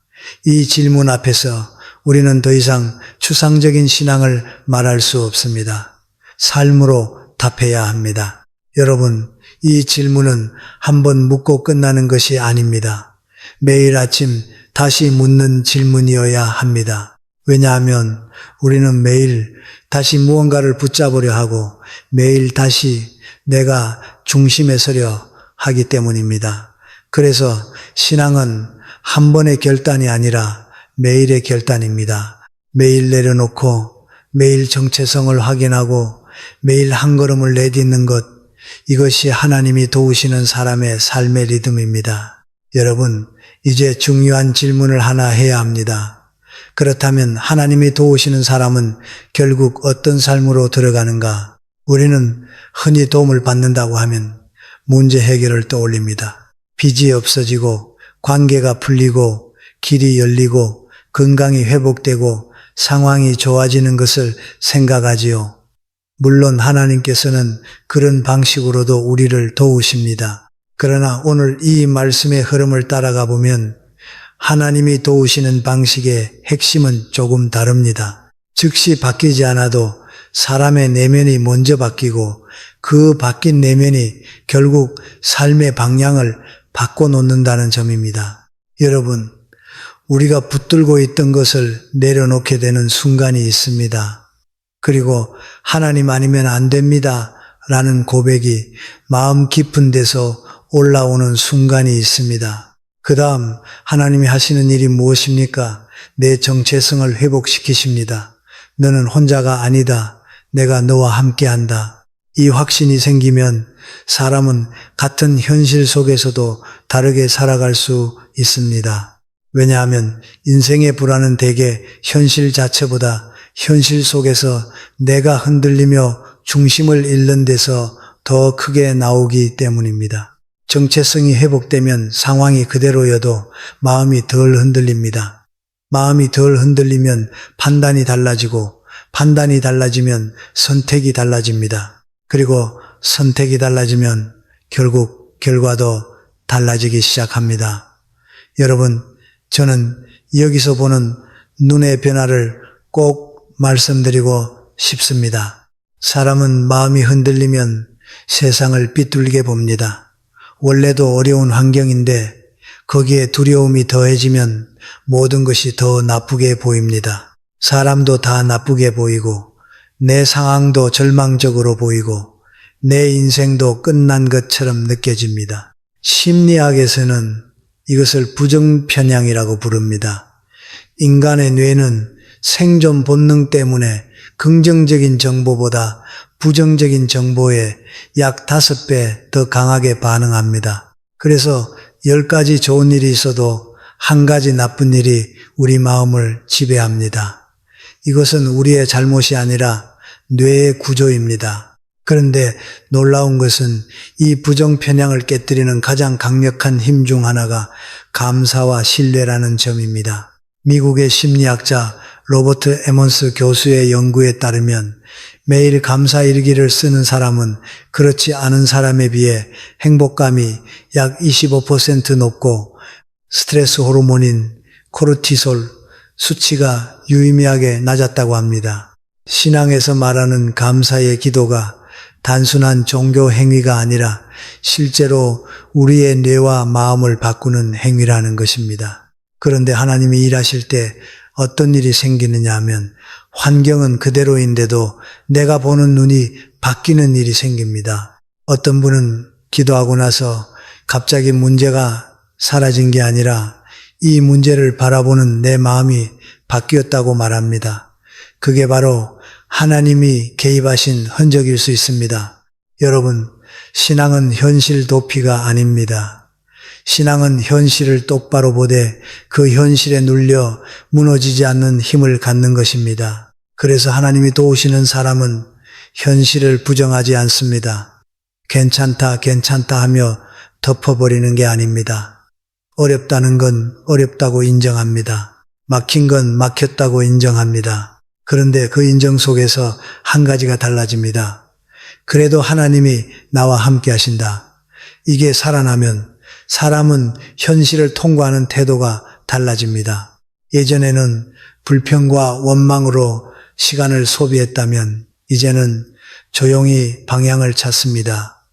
이 질문 앞에서 우리는 더 이상 추상적인 신앙을 말할 수 없습니다. 삶으로 답해야 합니다. 여러분, 이 질문은 한번 묻고 끝나는 것이 아닙니다. 매일 아침 다시 묻는 질문이어야 합니다. 왜냐하면 우리는 매일 다시 무언가를 붙잡으려 하고 매일 다시 내가 중심에 서려 하기 때문입니다. 그래서 신앙은 한 번의 결단이 아니라 매일의 결단입니다. 매일 내려놓고 매일 정체성을 확인하고 매일 한 걸음을 내딛는 것, 이것이 하나님이 도우시는 사람의 삶의 리듬입니다. 여러분, 이제 중요한 질문을 하나 해야 합니다. 그렇다면 하나님이 도우시는 사람은 결국 어떤 삶으로 들어가는가? 우리는 흔히 도움을 받는다고 하면 문제 해결을 떠올립니다. 빚이 없어지고 관계가 풀리고 길이 열리고 건강이 회복되고 상황이 좋아지는 것을 생각하지요. 물론 하나님께서는 그런 방식으로도 우리를 도우십니다. 그러나 오늘 이 말씀의 흐름을 따라가 보면 하나님이 도우시는 방식의 핵심은 조금 다릅니다. 즉시 바뀌지 않아도 사람의 내면이 먼저 바뀌고 그 바뀐 내면이 결국 삶의 방향을 바꿔놓는다는 점입니다. 여러분, 우리가 붙들고 있던 것을 내려놓게 되는 순간이 있습니다. 그리고 하나님 아니면 안 됩니다 라는 고백이 마음 깊은 데서 올라오는 순간이 있습니다. 그 다음 하나님이 하시는 일이 무엇입니까? 내 정체성을 회복시키십니다. 너는 혼자가 아니다. 내가 너와 함께한다. 이 확신이 생기면 사람은 같은 현실 속에서도 다르게 살아갈 수 있습니다. 왜냐하면 인생의 불안은 대개 현실 자체보다 현실 속에서 내가 흔들리며 중심을 잃는 데서 더 크게 나오기 때문입니다. 정체성이 회복되면 상황이 그대로여도 마음이 덜 흔들립니다. 마음이 덜 흔들리면 판단이 달라지고 판단이 달라지면 선택이 달라집니다. 그리고 선택이 달라지면 결국 결과도 달라지기 시작합니다. 여러분, 저는 여기서 보는 눈의 변화를 꼭 말씀드리고 싶습니다. 사람은 마음이 흔들리면 세상을 삐뚤게 봅니다. 원래도 어려운 환경인데 거기에 두려움이 더해지면 모든 것이 더 나쁘게 보입니다. 사람도 다 나쁘게 보이고 내 상황도 절망적으로 보이고 내 인생도 끝난 것처럼 느껴집니다. 심리학에서는 이것을 부정편향이라고 부릅니다. 인간의 뇌는 생존 본능 때문에 긍정적인 정보보다 부정적인 정보에 약 5배 더 강하게 반응합니다. 그래서 10가지 좋은 일이 있어도 한 가지 나쁜 일이 우리 마음을 지배합니다. 이것은 우리의 잘못이 아니라 뇌의 구조입니다. 그런데 놀라운 것은 이 부정편향을 깨뜨리는 가장 강력한 힘 중 하나가 감사와 신뢰라는 점입니다. 미국의 심리학자 로버트 에먼스 교수의 연구에 따르면 매일 감사일기를 쓰는 사람은 그렇지 않은 사람에 비해 행복감이 약 25% 높고 스트레스 호르몬인 코르티솔 수치가 유의미하게 낮았다고 합니다. 신앙에서 말하는 감사의 기도가 단순한 종교 행위가 아니라 실제로 우리의 뇌와 마음을 바꾸는 행위라는 것입니다. 그런데 하나님이 일하실 때 어떤 일이 생기느냐 하면 환경은 그대로인데도 내가 보는 눈이 바뀌는 일이 생깁니다. 어떤 분은 기도하고 나서 갑자기 문제가 사라진 게 아니라 이 문제를 바라보는 내 마음이 바뀌었다고 말합니다. 그게 바로 하나님이 개입하신 흔적일 수 있습니다. 여러분, 신앙은 현실 도피가 아닙니다. 신앙은 현실을 똑바로 보되 그 현실에 눌려 무너지지 않는 힘을 갖는 것입니다. 그래서 하나님이 도우시는 사람은 현실을 부정하지 않습니다. 괜찮다, 괜찮다 하며 덮어버리는 게 아닙니다. 어렵다는 건 어렵다고 인정합니다. 막힌 건 막혔다고 인정합니다. 그런데 그 인정 속에서 한 가지가 달라집니다. 그래도 하나님이 나와 함께 하신다. 이게 살아나면 사람은 현실을 통과하는 태도가 달라집니다. 예전에는 불평과 원망으로 시간을 소비했다면 이제는 조용히 방향을 찾습니다.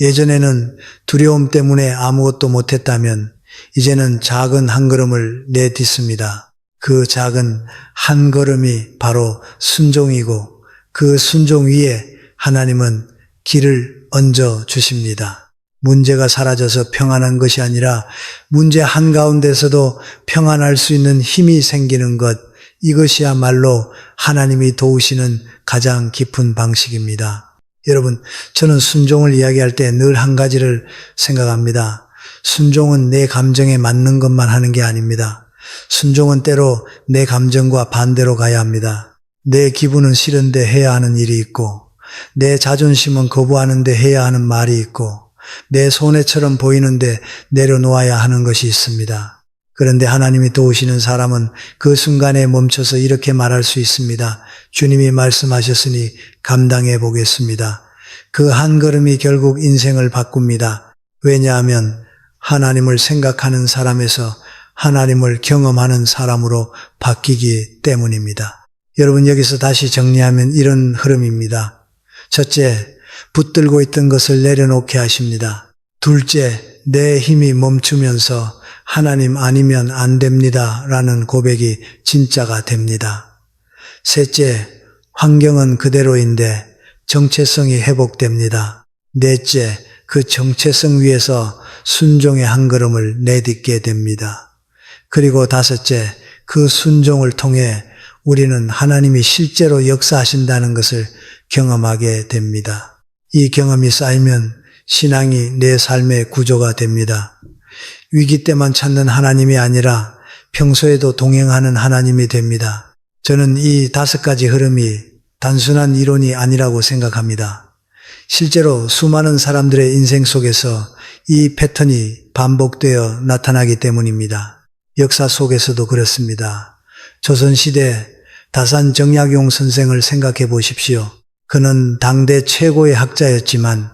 예전에는 두려움 때문에 아무것도 못했다면 이제는 작은 한 걸음을 내딛습니다. 그 작은 한 걸음이 바로 순종이고 그 순종 위에 하나님은 길을 얹어 주십니다. 문제가 사라져서 평안한 것이 아니라 문제 한가운데서도 평안할 수 있는 힘이 생기는 것, 이것이야말로 하나님이 도우시는 가장 깊은 방식입니다. 여러분, 저는 순종을 이야기할 때 늘 한 가지를 생각합니다. 순종은 내 감정에 맞는 것만 하는 게 아닙니다. 순종은 때로 내 감정과 반대로 가야 합니다. 내 기분은 싫은데 해야 하는 일이 있고, 내 자존심은 거부하는데 해야 하는 말이 있고, 내 손해처럼 보이는데 내려놓아야 하는 것이 있습니다. 그런데 하나님이 도우시는 사람은 그 순간에 멈춰서 이렇게 말할 수 있습니다. 주님이 말씀하셨으니 감당해 보겠습니다. 그 한 걸음이 결국 인생을 바꿉니다. 왜냐하면 하나님을 생각하는 사람에서 하나님을 경험하는 사람으로 바뀌기 때문입니다. 여러분, 여기서 다시 정리하면 이런 흐름입니다. 첫째, 붙들고 있던 것을 내려놓게 하십니다. 둘째, 내 힘이 멈추면서 하나님 아니면 안 됩니다 라는 고백이 진짜가 됩니다. 셋째, 환경은 그대로인데 정체성이 회복됩니다. 넷째, 그 정체성 위에서 순종의 한 걸음을 내딛게 됩니다. 그리고 다섯째, 그 순종을 통해 우리는 하나님이 실제로 역사하신다는 것을 경험하게 됩니다. 이 경험이 쌓이면 신앙이 내 삶의 구조가 됩니다. 위기 때만 찾는 하나님이 아니라 평소에도 동행하는 하나님이 됩니다. 저는 이 5가지 흐름이 단순한 이론이 아니라고 생각합니다. 실제로 수많은 사람들의 인생 속에서 이 패턴이 반복되어 나타나기 때문입니다. 역사 속에서도 그렇습니다. 조선시대 다산 정약용 선생을 생각해 보십시오. 그는 당대 최고의 학자였지만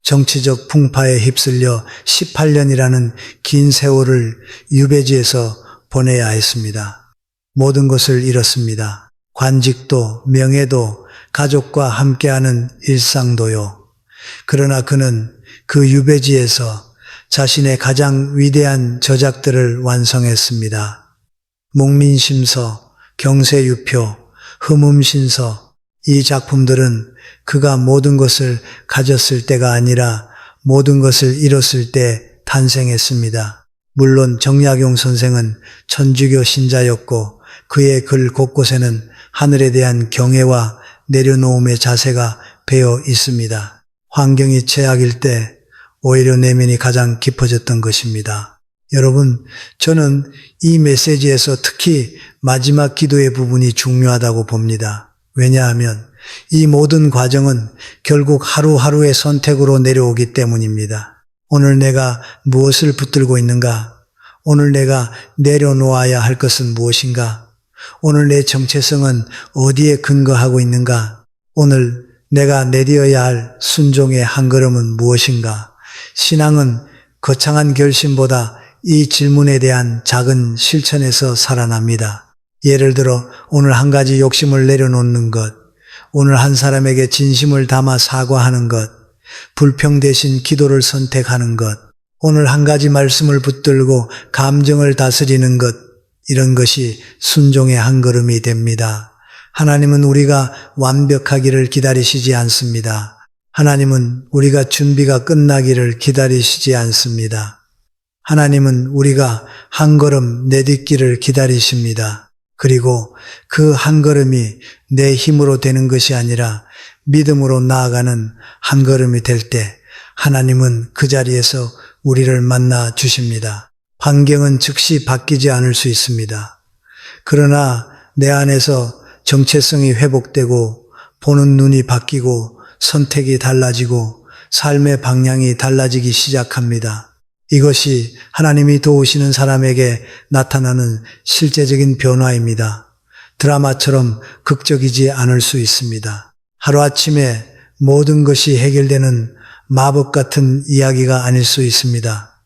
정치적 풍파에 휩쓸려 18년이라는 긴 세월을 유배지에서 보내야 했습니다. 모든 것을 잃었습니다. 관직도, 명예도, 가족과 함께하는 일상도요. 그러나 그는 그 유배지에서 자신의 가장 위대한 저작들을 완성했습니다. 목민심서, 경세유표, 흠음신서, 이 작품들은 그가 모든 것을 가졌을 때가 아니라 모든 것을 잃었을 때 탄생했습니다. 물론 정약용 선생은 천주교 신자였고 그의 글 곳곳에는 하늘에 대한 경외와 내려놓음의 자세가 배어 있습니다. 환경이 최악일 때 오히려 내면이 가장 깊어졌던 것입니다. 여러분, 저는 이 메시지에서 특히 마지막 기도의 부분이 중요하다고 봅니다. 왜냐하면 이 모든 과정은 결국 하루하루의 선택으로 내려오기 때문입니다. 오늘 내가 무엇을 붙들고 있는가? 오늘 내가 내려놓아야 할 것은 무엇인가? 오늘 내 정체성은 어디에 근거하고 있는가? 오늘 내가 내디어야 할 순종의 한 걸음은 무엇인가? 신앙은 거창한 결심보다 이 질문에 대한 작은 실천에서 살아납니다. 예를 들어 오늘 한 가지 욕심을 내려놓는 것, 오늘 한 사람에게 진심을 담아 사과하는 것, 불평 대신 기도를 선택하는 것, 오늘 한 가지 말씀을 붙들고 감정을 다스리는 것, 이런 것이 순종의 한 걸음이 됩니다. 하나님은 우리가 완벽하기를 기다리시지 않습니다. 하나님은 우리가 준비가 끝나기를 기다리시지 않습니다. 하나님은 우리가 한 걸음 내딛기를 기다리십니다. 그리고 그 한 걸음이 내 힘으로 되는 것이 아니라 믿음으로 나아가는 한 걸음이 될 때 하나님은 그 자리에서 우리를 만나 주십니다. 환경은 즉시 바뀌지 않을 수 있습니다. 그러나 내 안에서 정체성이 회복되고 보는 눈이 바뀌고 선택이 달라지고 삶의 방향이 달라지기 시작합니다. 이것이 하나님이 도우시는 사람에게 나타나는 실제적인 변화입니다. 드라마처럼 극적이지 않을 수 있습니다. 하루아침에 모든 것이 해결되는 마법 같은 이야기가 아닐 수 있습니다.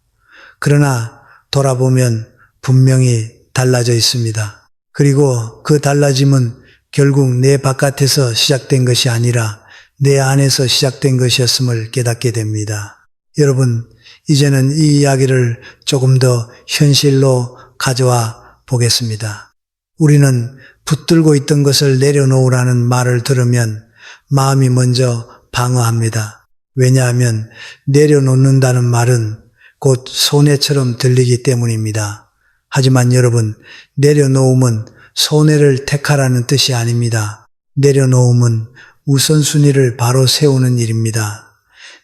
그러나 돌아보면 분명히 달라져 있습니다. 그리고 그 달라짐은 결국 내 바깥에서 시작된 것이 아니라 내 안에서 시작된 것이었음을 깨닫게 됩니다. 여러분, 이제는 이 이야기를 조금 더 현실로 가져와 보겠습니다. 우리는 붙들고 있던 것을 내려놓으라는 말을 들으면 마음이 먼저 방어합니다. 왜냐하면 내려놓는다는 말은 곧 손해처럼 들리기 때문입니다. 하지만 여러분, 내려놓음은 손해를 택하라는 뜻이 아닙니다. 내려놓음은 우선순위를 바로 세우는 일입니다.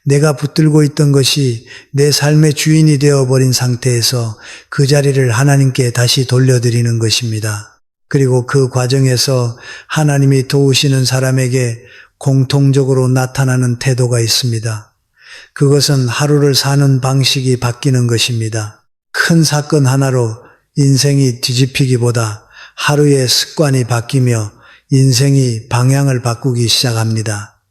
내가 붙들고 있던 것이 내 삶의 주인이 되어버린 상태에서 그 자리를 하나님께 다시 돌려드리는 것입니다. 그리고 그 과정에서 하나님이 도우시는 사람에게 공통적으로 나타나는 태도가 있습니다. 그것은 하루를 사는 방식이 바뀌는 것입니다. 큰 사건 하나로 인생이 뒤집히기보다 하루의 습관이 바뀌며 인생이 방향을 바꾸기 시작합니다.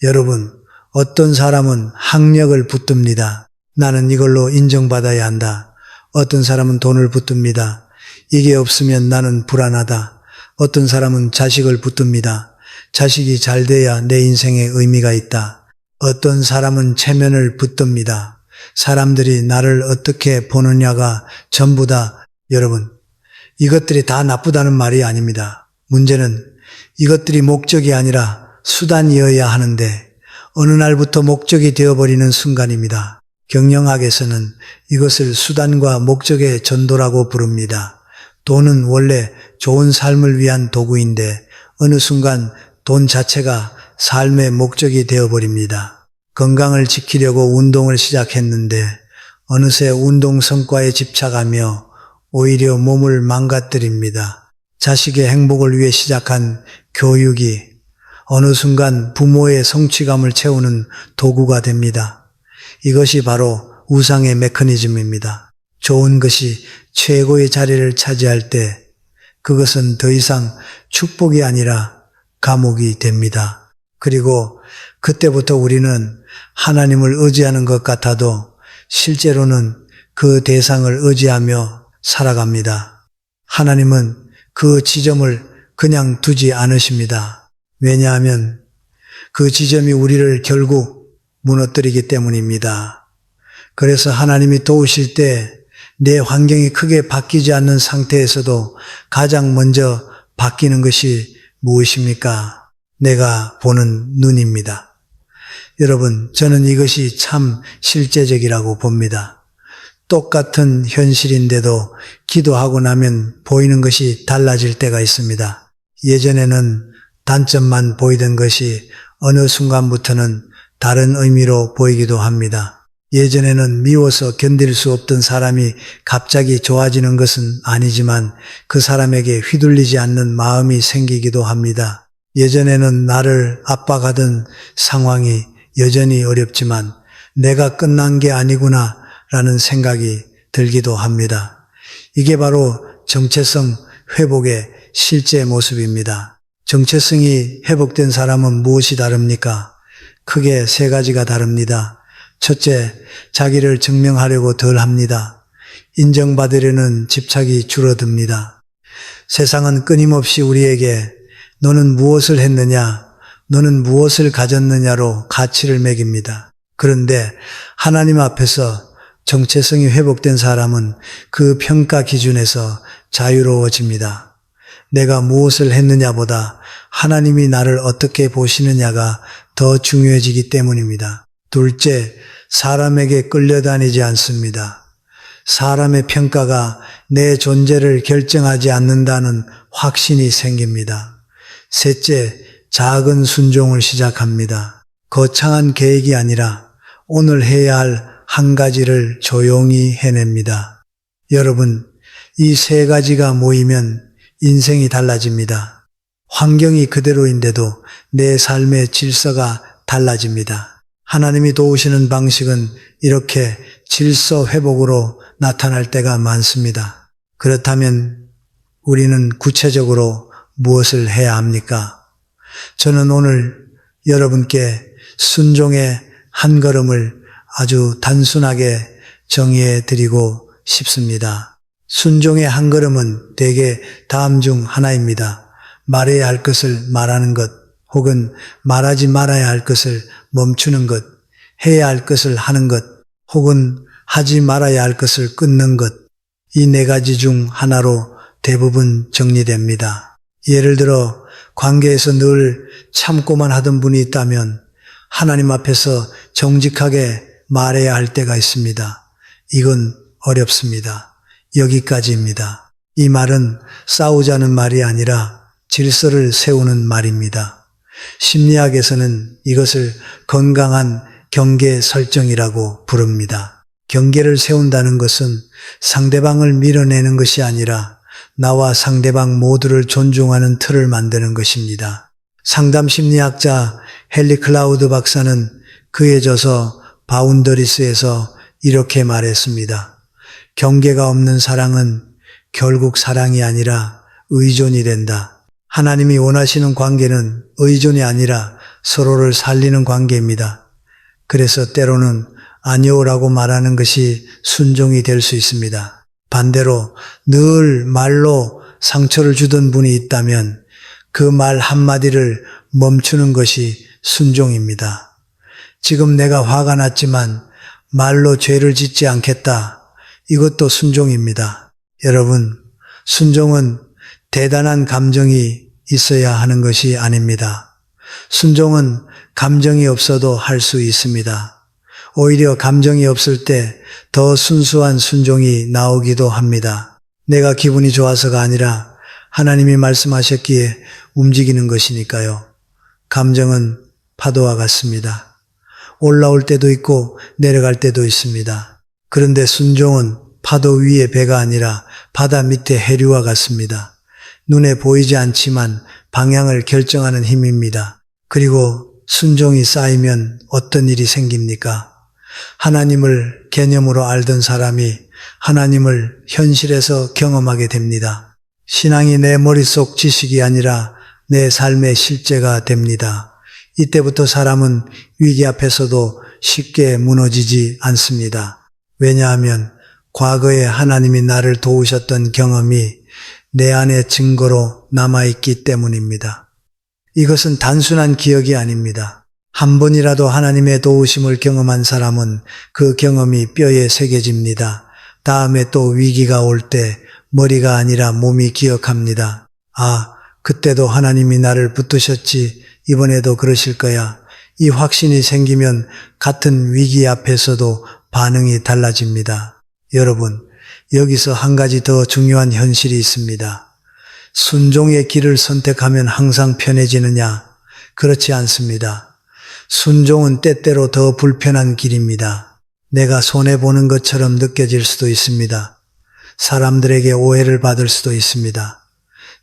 여러분, 어떤 사람은 학력을 붙듭니다. 나는 이걸로 인정받아야 한다. 어떤 사람은 돈을 붙듭니다. 이게 없으면 나는 불안하다. 어떤 사람은 자식을 붙듭니다. 자식이 잘 돼야 내 인생에 의미가 있다. 어떤 사람은 체면을 붙듭니다. 사람들이 나를 어떻게 보느냐가 전부 다. 여러분, 이것들이 다 나쁘다는 말이 아닙니다. 문제는 이것들이 목적이 아니라 수단이어야 하는데 어느 날부터 목적이 되어버리는 순간입니다. 경영학에서는 이것을 수단과 목적의 전도라고 부릅니다. 돈은 원래 좋은 삶을 위한 도구인데 어느 순간 돈 자체가 삶의 목적이 되어버립니다. 건강을 지키려고 운동을 시작했는데 어느새 운동 성과에 집착하며 오히려 몸을 망가뜨립니다. 자식의 행복을 위해 시작한 교육이 어느 순간 부모의 성취감을 채우는 도구가 됩니다. 이것이 바로 우상의 메커니즘입니다. 좋은 것이 최고의 자리를 차지할 때 그것은 더 이상 축복이 아니라 감옥이 됩니다. 그리고 그때부터 우리는 하나님을 의지하는 것 같아도 실제로는 그 대상을 의지하며 살아갑니다. 하나님은 그 지점을 그냥 두지 않으십니다. 왜냐하면 그 지점이 우리를 결국 무너뜨리기 때문입니다. 그래서 하나님이 도우실 때 내 환경이 크게 바뀌지 않는 상태에서도 가장 먼저 바뀌는 것이 무엇입니까? 내가 보는 눈입니다. 여러분, 저는 이것이 참 실제적이라고 봅니다. 똑같은 현실인데도 기도하고 나면 보이는 것이 달라질 때가 있습니다. 예전에는 단점만 보이던 것이 어느 순간부터는 다른 의미로 보이기도 합니다. 예전에는 미워서 견딜 수 없던 사람이 갑자기 좋아지는 것은 아니지만 그 사람에게 휘둘리지 않는 마음이 생기기도 합니다. 예전에는 나를 압박하던 상황이 여전히 어렵지만 내가 끝난 게 아니구나 라는 생각이 들기도 합니다. 이게 바로 정체성 회복의 실제 모습입니다. 정체성이 회복된 사람은 무엇이 다릅니까? 크게 세 가지가 다릅니다. 첫째, 자기를 증명하려고 덜 합니다. 인정받으려는 집착이 줄어듭니다. 세상은 끊임없이 우리에게 너는 무엇을 했느냐, 너는 무엇을 가졌느냐로 가치를 매깁니다. 그런데 하나님 앞에서 정체성이 회복된 사람은 그 평가 기준에서 자유로워집니다. 내가 무엇을 했느냐보다 하나님이 나를 어떻게 보시느냐가 더 중요해지기 때문입니다. 둘째, 사람에게 끌려다니지 않습니다. 사람의 평가가 내 존재를 결정하지 않는다는 확신이 생깁니다. 셋째, 작은 순종을 시작합니다. 거창한 계획이 아니라 오늘 해야 할 한 가지를 조용히 해냅니다. 여러분, 이 세 가지가 모이면 인생이 달라집니다. 환경이 그대로인데도 내 삶의 질서가 달라집니다. 하나님이 도우시는 방식은 이렇게 질서 회복으로 나타날 때가 많습니다. 그렇다면 우리는 구체적으로 무엇을 해야 합니까? 저는 오늘 여러분께 순종의 한 걸음을 아주 단순하게 정의해 드리고 싶습니다. 순종의 한 걸음은 대개 다음 중 하나입니다. 말해야 할 것을 말하는 것, 혹은 말하지 말아야 할 것을 멈추는 것, 해야 할 것을 하는 것, 혹은 하지 말아야 할 것을 끊는 것, 이 네 가지 중 하나로 대부분 정리됩니다. 예를 들어 관계에서 늘 참고만 하던 분이 있다면 하나님 앞에서 정직하게 말해야 할 때가 있습니다. 이건 어렵습니다. 여기까지입니다. 이 말은 싸우자는 말이 아니라 질서를 세우는 말입니다. 심리학에서는 이것을 건강한 경계 설정이라고 부릅니다. 경계를 세운다는 것은 상대방을 밀어내는 것이 아니라 나와 상대방 모두를 존중하는 틀을 만드는 것입니다. 상담 심리학자 헨리 클라우드 박사는 그의 저서 바운더리스에서 이렇게 말했습니다. 경계가 없는 사랑은 결국 사랑이 아니라 의존이 된다. 하나님이 원하시는 관계는 의존이 아니라 서로를 살리는 관계입니다. 그래서 때로는 아니오라고 말하는 것이 순종이 될 수 있습니다. 반대로 늘 말로 상처를 주던 분이 있다면 그 말 한마디를 멈추는 것이 순종입니다. 지금 내가 화가 났지만 말로 죄를 짓지 않겠다. 이것도 순종입니다. 여러분, 순종은 대단한 감정이 있어야 하는 것이 아닙니다. 순종은 감정이 없어도 할 수 있습니다. 오히려 감정이 없을 때 더 순수한 순종이 나오기도 합니다. 내가 기분이 좋아서가 아니라 하나님이 말씀하셨기에 움직이는 것이니까요. 감정은 파도와 같습니다. 올라올 때도 있고 내려갈 때도 있습니다. 그런데 순종은 파도 위의 배가 아니라 바다 밑의 해류와 같습니다. 눈에 보이지 않지만 방향을 결정하는 힘입니다. 그리고 순종이 쌓이면 어떤 일이 생깁니까? 하나님을 개념으로 알던 사람이 하나님을 현실에서 경험하게 됩니다. 신앙이 내 머릿속 지식이 아니라 내 삶의 실제가 됩니다. 이때부터 사람은 위기 앞에서도 쉽게 무너지지 않습니다. 왜냐하면 과거에 하나님이 나를 도우셨던 경험이 내 안의 증거로 남아있기 때문입니다. 이것은 단순한 기억이 아닙니다. 한 번이라도 하나님의 도우심을 경험한 사람은 그 경험이 뼈에 새겨집니다. 다음에 또 위기가 올 때 머리가 아니라 몸이 기억합니다. 아, 그때도 하나님이 나를 붙드셨지, 이번에도 그러실 거야. 이 확신이 생기면 같은 위기 앞에서도 반응이 달라집니다. 여러분, 여기서 한 가지 더 중요한 현실이 있습니다. 순종의 길을 선택하면 항상 편해지느냐? 그렇지 않습니다. 순종은 때때로 더 불편한 길입니다. 내가 손해보는 것처럼 느껴질 수도 있습니다. 사람들에게 오해를 받을 수도 있습니다.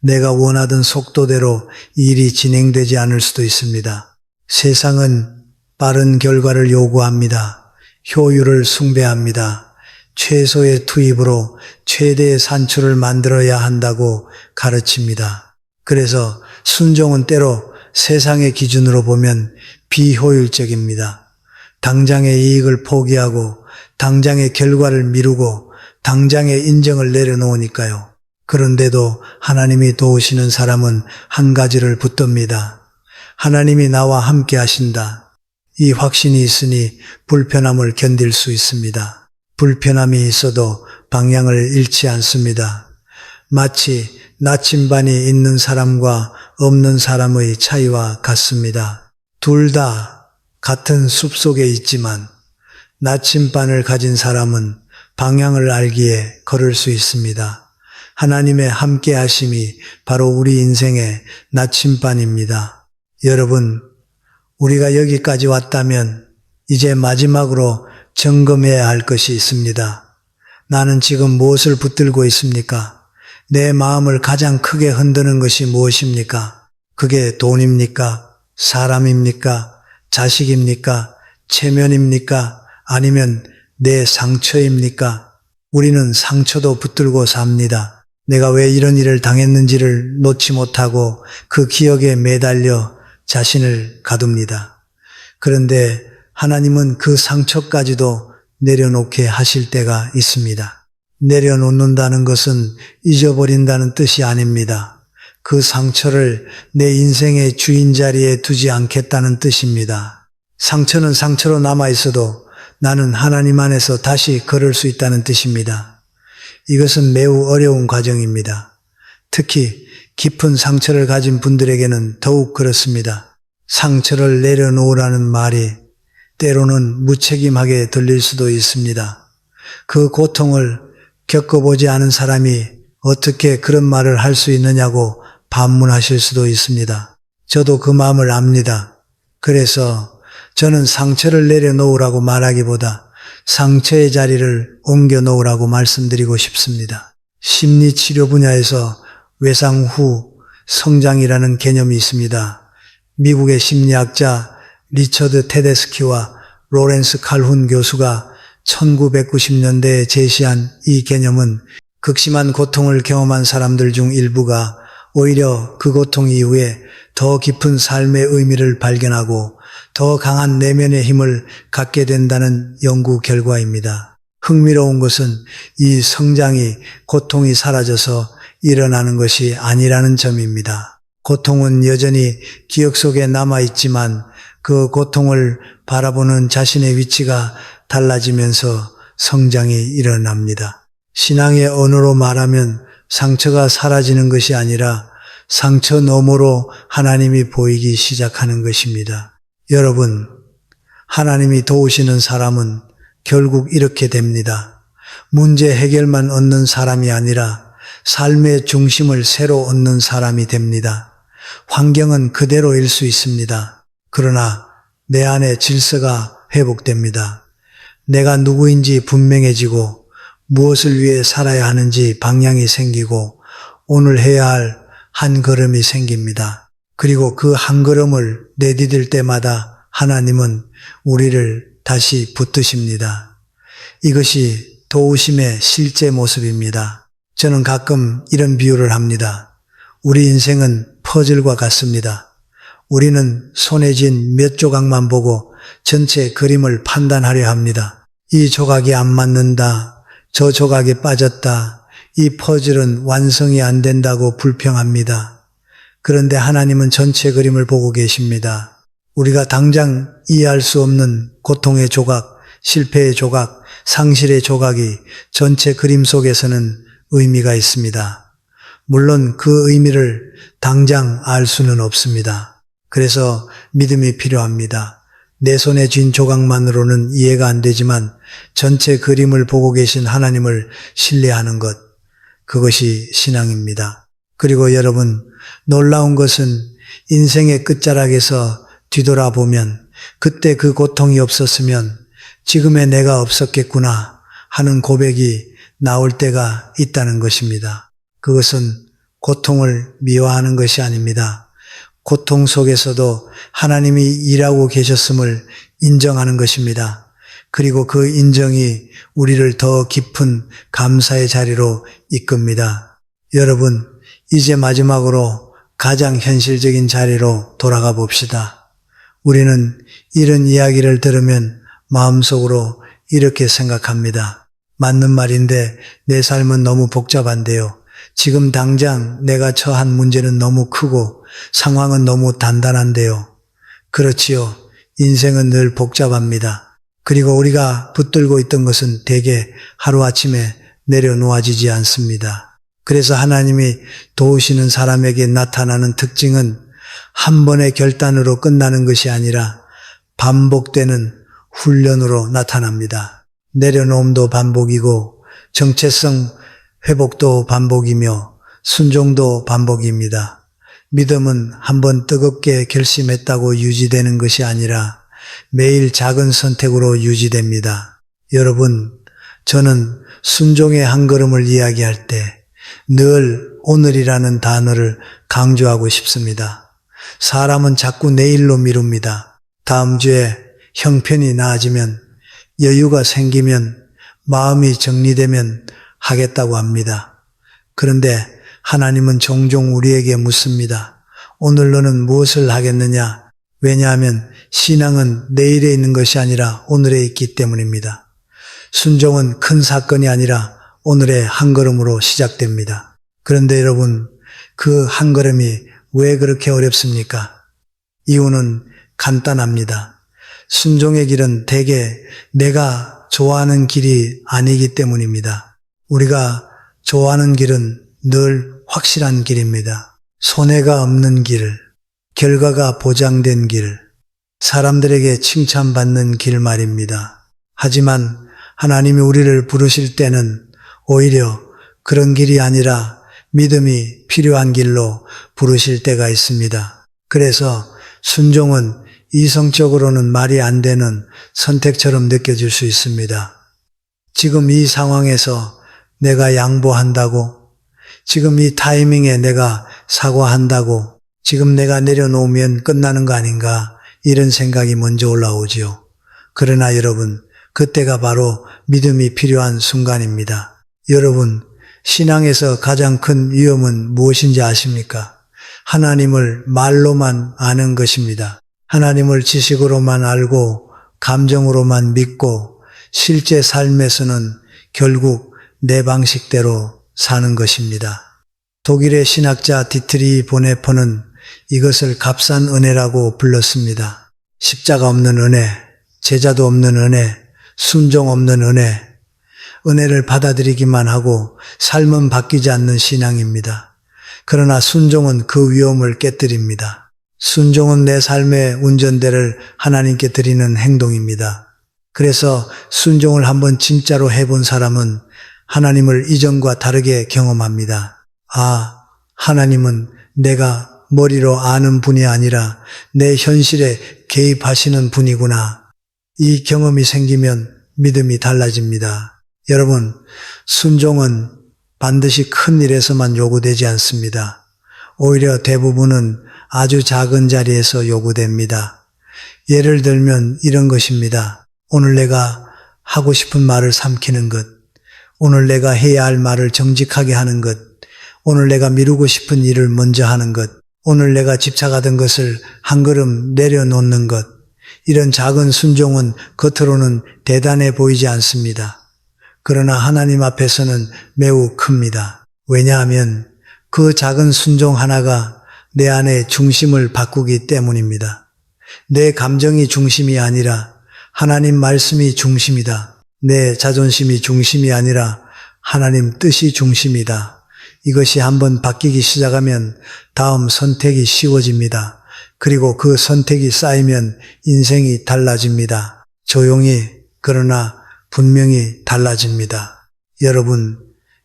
내가 원하던 속도대로 일이 진행되지 않을 수도 있습니다. 세상은 빠른 결과를 요구합니다. 효율을 숭배합니다. 최소의 투입으로 최대의 산출을 만들어야 한다고 가르칩니다. 그래서 순종은 때로 세상의 기준으로 보면 비효율적입니다. 당장의 이익을 포기하고 당장의 결과를 미루고 당장의 인정을 내려놓으니까요. 그런데도 하나님이 도우시는 사람은 한 가지를 붙듭니다. 하나님이 나와 함께 하신다. 이 확신이 있으니 불편함을 견딜 수 있습니다. 불편함이 있어도 방향을 잃지 않습니다. 마치 나침반이 있는 사람과 없는 사람의 차이와 같습니다. 둘 다 같은 숲속에 있지만 나침반을 가진 사람은 방향을 알기에 걸을 수 있습니다. 하나님의 함께 하심이 바로 우리 인생의 나침반입니다. 여러분, 우리가 여기까지 왔다면 이제 마지막으로 점검해야 할 것이 있습니다. 나는 지금 무엇을 붙들고 있습니까? 내 마음을 가장 크게 흔드는 것이 무엇입니까? 그게 돈입니까? 사람입니까? 자식입니까? 체면입니까? 아니면 내 상처입니까? 우리는 상처도 붙들고 삽니다. 내가 왜 이런 일을 당했는지를 놓지 못하고 그 기억에 매달려 자신을 가둡니다. 그런데 하나님은 그 상처까지도 내려놓게 하실 때가 있습니다. 내려놓는다는 것은 잊어버린다는 뜻이 아닙니다. 그 상처를 내 인생의 주인 자리에 두지 않겠다는 뜻입니다. 상처는 상처로 남아있어도 나는 하나님 안에서 다시 걸을 수 있다는 뜻입니다. 이것은 매우 어려운 과정입니다. 특히 깊은 상처를 가진 분들에게는 더욱 그렇습니다. 상처를 내려놓으라는 말이 때로는 무책임하게 들릴 수도 있습니다. 그 고통을 겪어보지 않은 사람이 어떻게 그런 말을 할 수 있느냐고 반문하실 수도 있습니다. 저도 그 마음을 압니다. 그래서 저는 상처를 내려놓으라고 말하기보다 상처의 자리를 옮겨 놓으라고 말씀드리고 싶습니다. 심리치료 분야에서 외상 후 성장이라는 개념이 있습니다. 미국의 심리학자 리처드 테데스키와 로렌스 칼훈 교수가 1990년대에 제시한 이 개념은 극심한 고통을 경험한 사람들 중 일부가 오히려 그 고통 이후에 더 깊은 삶의 의미를 발견하고 더 강한 내면의 힘을 갖게 된다는 연구 결과입니다. 흥미로운 것은 이 성장이 고통이 사라져서 일어나는 것이 아니라는 점입니다. 고통은 여전히 기억 속에 남아있지만 그 고통을 바라보는 자신의 위치가 달라지면서 성장이 일어납니다. 신앙의 언어로 말하면 상처가 사라지는 것이 아니라 상처 너머로 하나님이 보이기 시작하는 것입니다. 여러분, 하나님이 도우시는 사람은 결국 이렇게 됩니다. 문제 해결만 얻는 사람이 아니라 삶의 중심을 새로 얻는 사람이 됩니다. 환경은 그대로일 수 있습니다. 그러나 내 안에 질서가 회복됩니다. 내가 누구인지 분명해지고 무엇을 위해 살아야 하는지 방향이 생기고 오늘 해야 할 한 걸음이 생깁니다. 그리고 그 한 걸음을 내디딜 때마다 하나님은 우리를 다시 붙드십니다. 이것이 도우심의 실제 모습입니다. 저는 가끔 이런 비유를 합니다. 우리 인생은 퍼즐과 같습니다. 우리는 손에 쥔 몇 조각만 보고 전체 그림을 판단하려 합니다. 이 조각이 안 맞는다, 저 조각이 빠졌다, 이 퍼즐은 완성이 안 된다고 불평합니다. 그런데 하나님은 전체 그림을 보고 계십니다. 우리가 당장 이해할 수 없는 고통의 조각, 실패의 조각, 상실의 조각이 전체 그림 속에서는 의미가 있습니다. 물론 그 의미를 당장 알 수는 없습니다. 그래서 믿음이 필요합니다. 내 손에 쥔 조각만으로는 이해가 안 되지만 전체 그림을 보고 계신 하나님을 신뢰하는 것, 그것이 신앙입니다. 그리고 여러분, 놀라운 것은 인생의 끝자락에서 뒤돌아보면 그때 그 고통이 없었으면 지금의 내가 없었겠구나 하는 고백이 나올 때가 있다는 것입니다. 그것은 고통을 미워하는 것이 아닙니다. 고통 속에서도 하나님이 일하고 계셨음을 인정하는 것입니다. 그리고 그 인정이 우리를 더 깊은 감사의 자리로 이끕니다. 여러분, 이제 마지막으로 가장 현실적인 자리로 돌아가 봅시다. 우리는 이런 이야기를 들으면 마음속으로 이렇게 생각합니다. 맞는 말인데 내 삶은 너무 복잡한데요. 지금 당장 내가 처한 문제는 너무 크고 상황은 너무 단단한데요. 그렇지요. 인생은 늘 복잡합니다. 그리고 우리가 붙들고 있던 것은 대개 하루아침에 내려놓아지지 않습니다. 그래서 하나님이 도우시는 사람에게 나타나는 특징은 한 번의 결단으로 끝나는 것이 아니라 반복되는 훈련으로 나타납니다. 내려놓음도 반복이고 정체성 회복도 반복이며 순종도 반복입니다. 믿음은 한번 뜨겁게 결심했다고 유지되는 것이 아니라 매일 작은 선택으로 유지됩니다. 여러분, 저는 순종의 한 걸음을 이야기할 때 늘 오늘이라는 단어를 강조하고 싶습니다. 사람은 자꾸 내일로 미룹니다. 다음 주에 형편이 나아지면, 여유가 생기면, 마음이 정리되면 하겠다고 합니다. 그런데 하나님은 종종 우리에게 묻습니다. 오늘 너는 무엇을 하겠느냐? 왜냐하면 신앙은 내일에 있는 것이 아니라 오늘에 있기 때문입니다. 순종은 큰 사건이 아니라 오늘의 한 걸음으로 시작됩니다. 그런데 여러분, 그 한 걸음이 왜 그렇게 어렵습니까? 이유는 간단합니다. 순종의 길은 대개 내가 좋아하는 길이 아니기 때문입니다. 우리가 좋아하는 길은 늘 확실한 길입니다. 손해가 없는 길, 결과가 보장된 길, 사람들에게 칭찬받는 길 말입니다. 하지만 하나님이 우리를 부르실 때는 오히려 그런 길이 아니라 믿음이 필요한 길로 부르실 때가 있습니다. 그래서 순종은 이성적으로는 말이 안 되는 선택처럼 느껴질 수 있습니다. 지금 이 상황에서 내가 양보한다고, 지금 이 타이밍에 내가 사과한다고, 지금 내가 내려놓으면 끝나는 거 아닌가, 이런 생각이 먼저 올라오지요. 그러나 여러분, 그때가 바로 믿음이 필요한 순간입니다. 여러분, 신앙에서 가장 큰 위험은 무엇인지 아십니까? 하나님을 말로만 아는 것입니다. 하나님을 지식으로만 알고 감정으로만 믿고 실제 삶에서는 결국 내 방식대로 사는 것입니다. 독일의 신학자 디트리 보네퍼는 이것을 값싼 은혜라고 불렀습니다. 십자가 없는 은혜, 제자도 없는 은혜, 순종 없는 은혜, 은혜를 받아들이기만 하고 삶은 바뀌지 않는 신앙입니다. 그러나 순종은 그 위험을 깨뜨립니다. 순종은 내 삶의 운전대를 하나님께 드리는 행동입니다. 그래서 순종을 한번 진짜로 해본 사람은 하나님을 이전과 다르게 경험합니다. 아, 하나님은 내가 머리로 아는 분이 아니라 내 현실에 개입하시는 분이구나. 이 경험이 생기면 믿음이 달라집니다. 여러분, 순종은 반드시 큰 일에서만 요구되지 않습니다. 오히려 대부분은 아주 작은 자리에서 요구됩니다. 예를 들면 이런 것입니다. 오늘 내가 하고 싶은 말을 삼키는 것, 오늘 내가 해야 할 말을 정직하게 하는 것, 오늘 내가 미루고 싶은 일을 먼저 하는 것, 오늘 내가 집착하던 것을 한 걸음 내려놓는 것, 이런 작은 순종은 겉으로는 대단해 보이지 않습니다. 그러나 하나님 앞에서는 매우 큽니다. 왜냐하면 그 작은 순종 하나가 내 안의 중심을 바꾸기 때문입니다. 내 감정이 중심이 아니라 하나님 말씀이 중심이다. 내 자존심이 중심이 아니라 하나님 뜻이 중심이다. 이것이 한번 바뀌기 시작하면 다음 선택이 쉬워집니다. 그리고 그 선택이 쌓이면 인생이 달라집니다. 조용히 그러나 분명히 달라집니다. 여러분,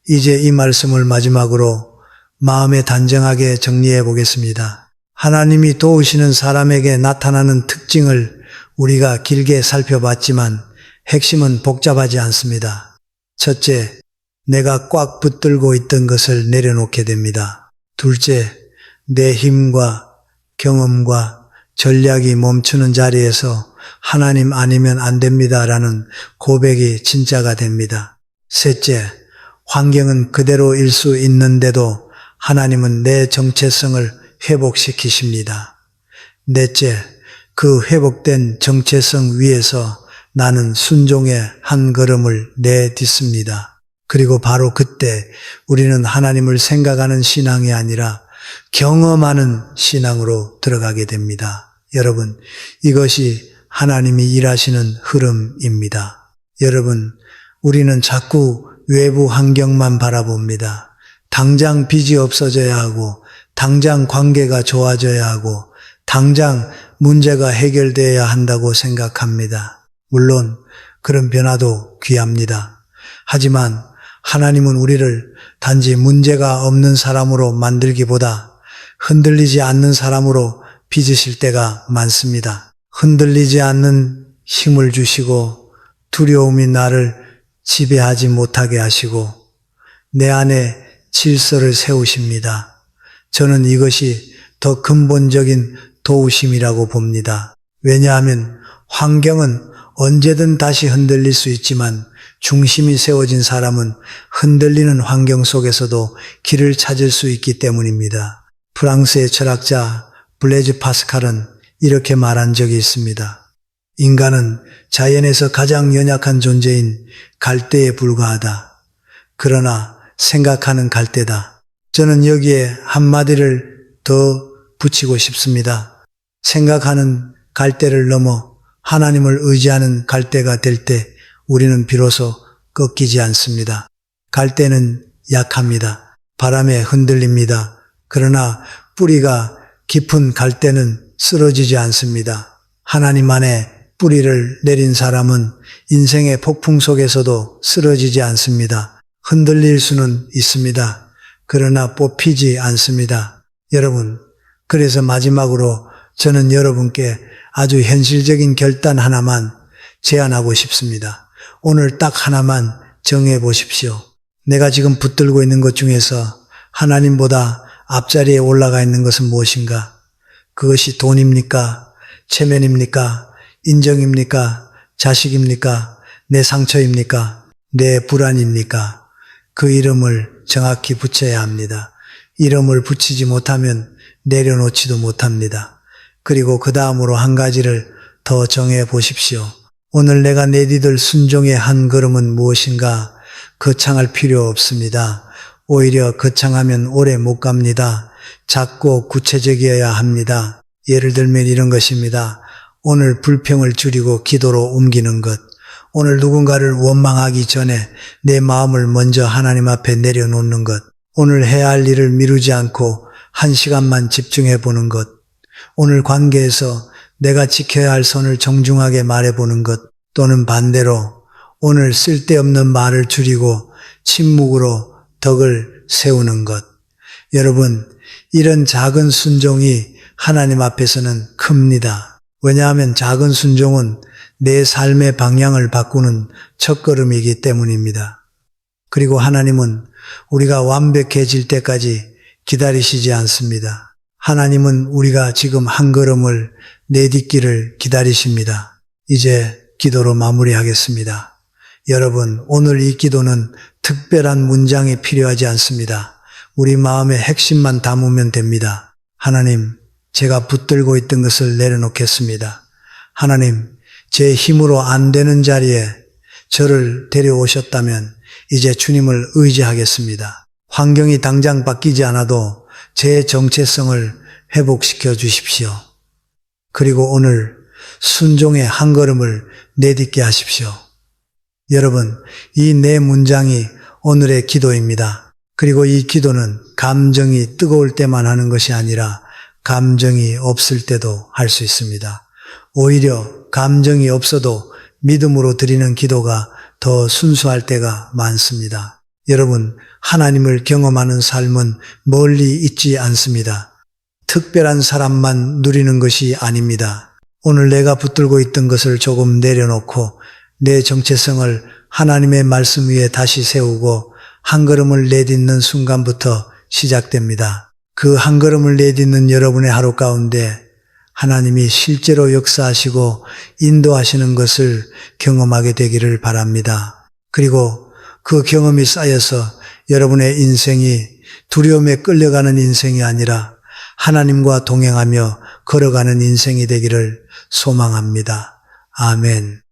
이제 이 말씀을 마지막으로 마음에 단정하게 정리해 보겠습니다. 하나님이 도우시는 사람에게 나타나는 특징을 우리가 길게 살펴봤지만 핵심은 복잡하지 않습니다. 첫째, 내가 꽉 붙들고 있던 것을 내려놓게 됩니다. 둘째, 내 힘과 경험과 전략이 멈추는 자리에서 하나님 아니면 안 됩니다라는 고백이 진짜가 됩니다. 셋째, 환경은 그대로일 수 있는데도 하나님은 내 정체성을 회복시키십니다. 넷째, 그 회복된 정체성 위에서 나는 순종의 한 걸음을 내딛습니다. 그리고 바로 그때 우리는 하나님을 생각하는 신앙이 아니라 경험하는 신앙으로 들어가게 됩니다. 여러분, 이것이 하나님이 일하시는 흐름입니다. 여러분, 우리는 자꾸 외부 환경만 바라봅니다. 당장 빚이 없어져야 하고, 당장 관계가 좋아져야 하고, 당장 문제가 해결되어야 한다고 생각합니다. 물론 그런 변화도 귀합니다. 하지만 하나님은 우리를 단지 문제가 없는 사람으로 만들기보다 흔들리지 않는 사람으로 빚으실 때가 많습니다. 흔들리지 않는 힘을 주시고 두려움이 나를 지배하지 못하게 하시고 내 안에 질서를 세우십니다. 저는 이것이 더 근본적인 도우심이라고 봅니다. 왜냐하면 환경은 언제든 다시 흔들릴 수 있지만 중심이 세워진 사람은 흔들리는 환경 속에서도 길을 찾을 수 있기 때문입니다. 프랑스의 철학자 블레즈 파스칼은 이렇게 말한 적이 있습니다. 인간은 자연에서 가장 연약한 존재인 갈대에 불과하다. 그러나 생각하는 갈대다. 저는 여기에 한마디를 더 붙이고 싶습니다. 생각하는 갈대를 넘어 하나님을 의지하는 갈대가 될 때 우리는 비로소 꺾이지 않습니다. 갈대는 약합니다. 바람에 흔들립니다. 그러나 뿌리가 깊은 갈대는 쓰러지지 않습니다. 하나님 안에 뿌리를 내린 사람은 인생의 폭풍 속에서도 쓰러지지 않습니다. 흔들릴 수는 있습니다. 그러나 뽑히지 않습니다. 여러분, 그래서 마지막으로 저는 여러분께 아주 현실적인 결단 하나만 제안하고 싶습니다. 오늘 딱 하나만 정해 보십시오. 내가 지금 붙들고 있는 것 중에서 하나님보다 앞자리에 올라가 있는 것은 무엇인가? 그것이 돈입니까? 체면입니까? 인정입니까? 자식입니까? 내 상처입니까? 내 불안입니까? 그 이름을 정확히 붙여야 합니다. 이름을 붙이지 못하면 내려놓지도 못합니다. 그리고 그 다음으로 한 가지를 더 정해 보십시오. 오늘 내가 내디딜 순종의 한 걸음은 무엇인가? 거창할 필요 없습니다. 오히려 거창하면 오래 못 갑니다. 작고 구체적이어야 합니다. 예를 들면 이런 것입니다. 오늘 불평을 줄이고 기도로 옮기는 것. 오늘 누군가를 원망하기 전에 내 마음을 먼저 하나님 앞에 내려놓는 것. 오늘 해야 할 일을 미루지 않고 1시간만 집중해 보는 것. 오늘 관계에서 내가 지켜야 할 선을 정중하게 말해보는 것. 또는 반대로 오늘 쓸데없는 말을 줄이고 침묵으로 덕을 세우는 것. 여러분, 이런 작은 순종이 하나님 앞에서는 큽니다. 왜냐하면 작은 순종은 내 삶의 방향을 바꾸는 첫걸음이기 때문입니다. 그리고 하나님은 우리가 완벽해질 때까지 기다리시지 않습니다. 하나님은 우리가 지금 한 걸음을 내딛기를 기다리십니다. 이제 기도로 마무리하겠습니다. 여러분, 오늘 이 기도는 특별한 문장이 필요하지 않습니다. 우리 마음의 핵심만 담으면 됩니다. 하나님, 제가 붙들고 있던 것을 내려놓겠습니다. 하나님, 제 힘으로 안 되는 자리에 저를 데려오셨다면 이제 주님을 의지하겠습니다. 환경이 당장 바뀌지 않아도 제 정체성을 회복시켜 주십시오. 그리고 오늘 순종의 한 걸음을 내딛게 하십시오. 여러분, 이 네 문장이 오늘의 기도입니다. 그리고 이 기도는 감정이 뜨거울 때만 하는 것이 아니라 감정이 없을 때도 할 수 있습니다. 오히려 감정이 없어도 믿음으로 드리는 기도가 더 순수할 때가 많습니다. 여러분, 하나님을 경험하는 삶은 멀리 있지 않습니다. 특별한 사람만 누리는 것이 아닙니다. 오늘 내가 붙들고 있던 것을 조금 내려놓고 내 정체성을 하나님의 말씀 위에 다시 세우고 한 걸음을 내딛는 순간부터 시작됩니다. 그 한 걸음을 내딛는 여러분의 하루 가운데 하나님이 실제로 역사하시고 인도하시는 것을 경험하게 되기를 바랍니다. 그리고 그 경험이 쌓여서 여러분의 인생이 두려움에 끌려가는 인생이 아니라 하나님과 동행하며 걸어가는 인생이 되기를 소망합니다. 아멘.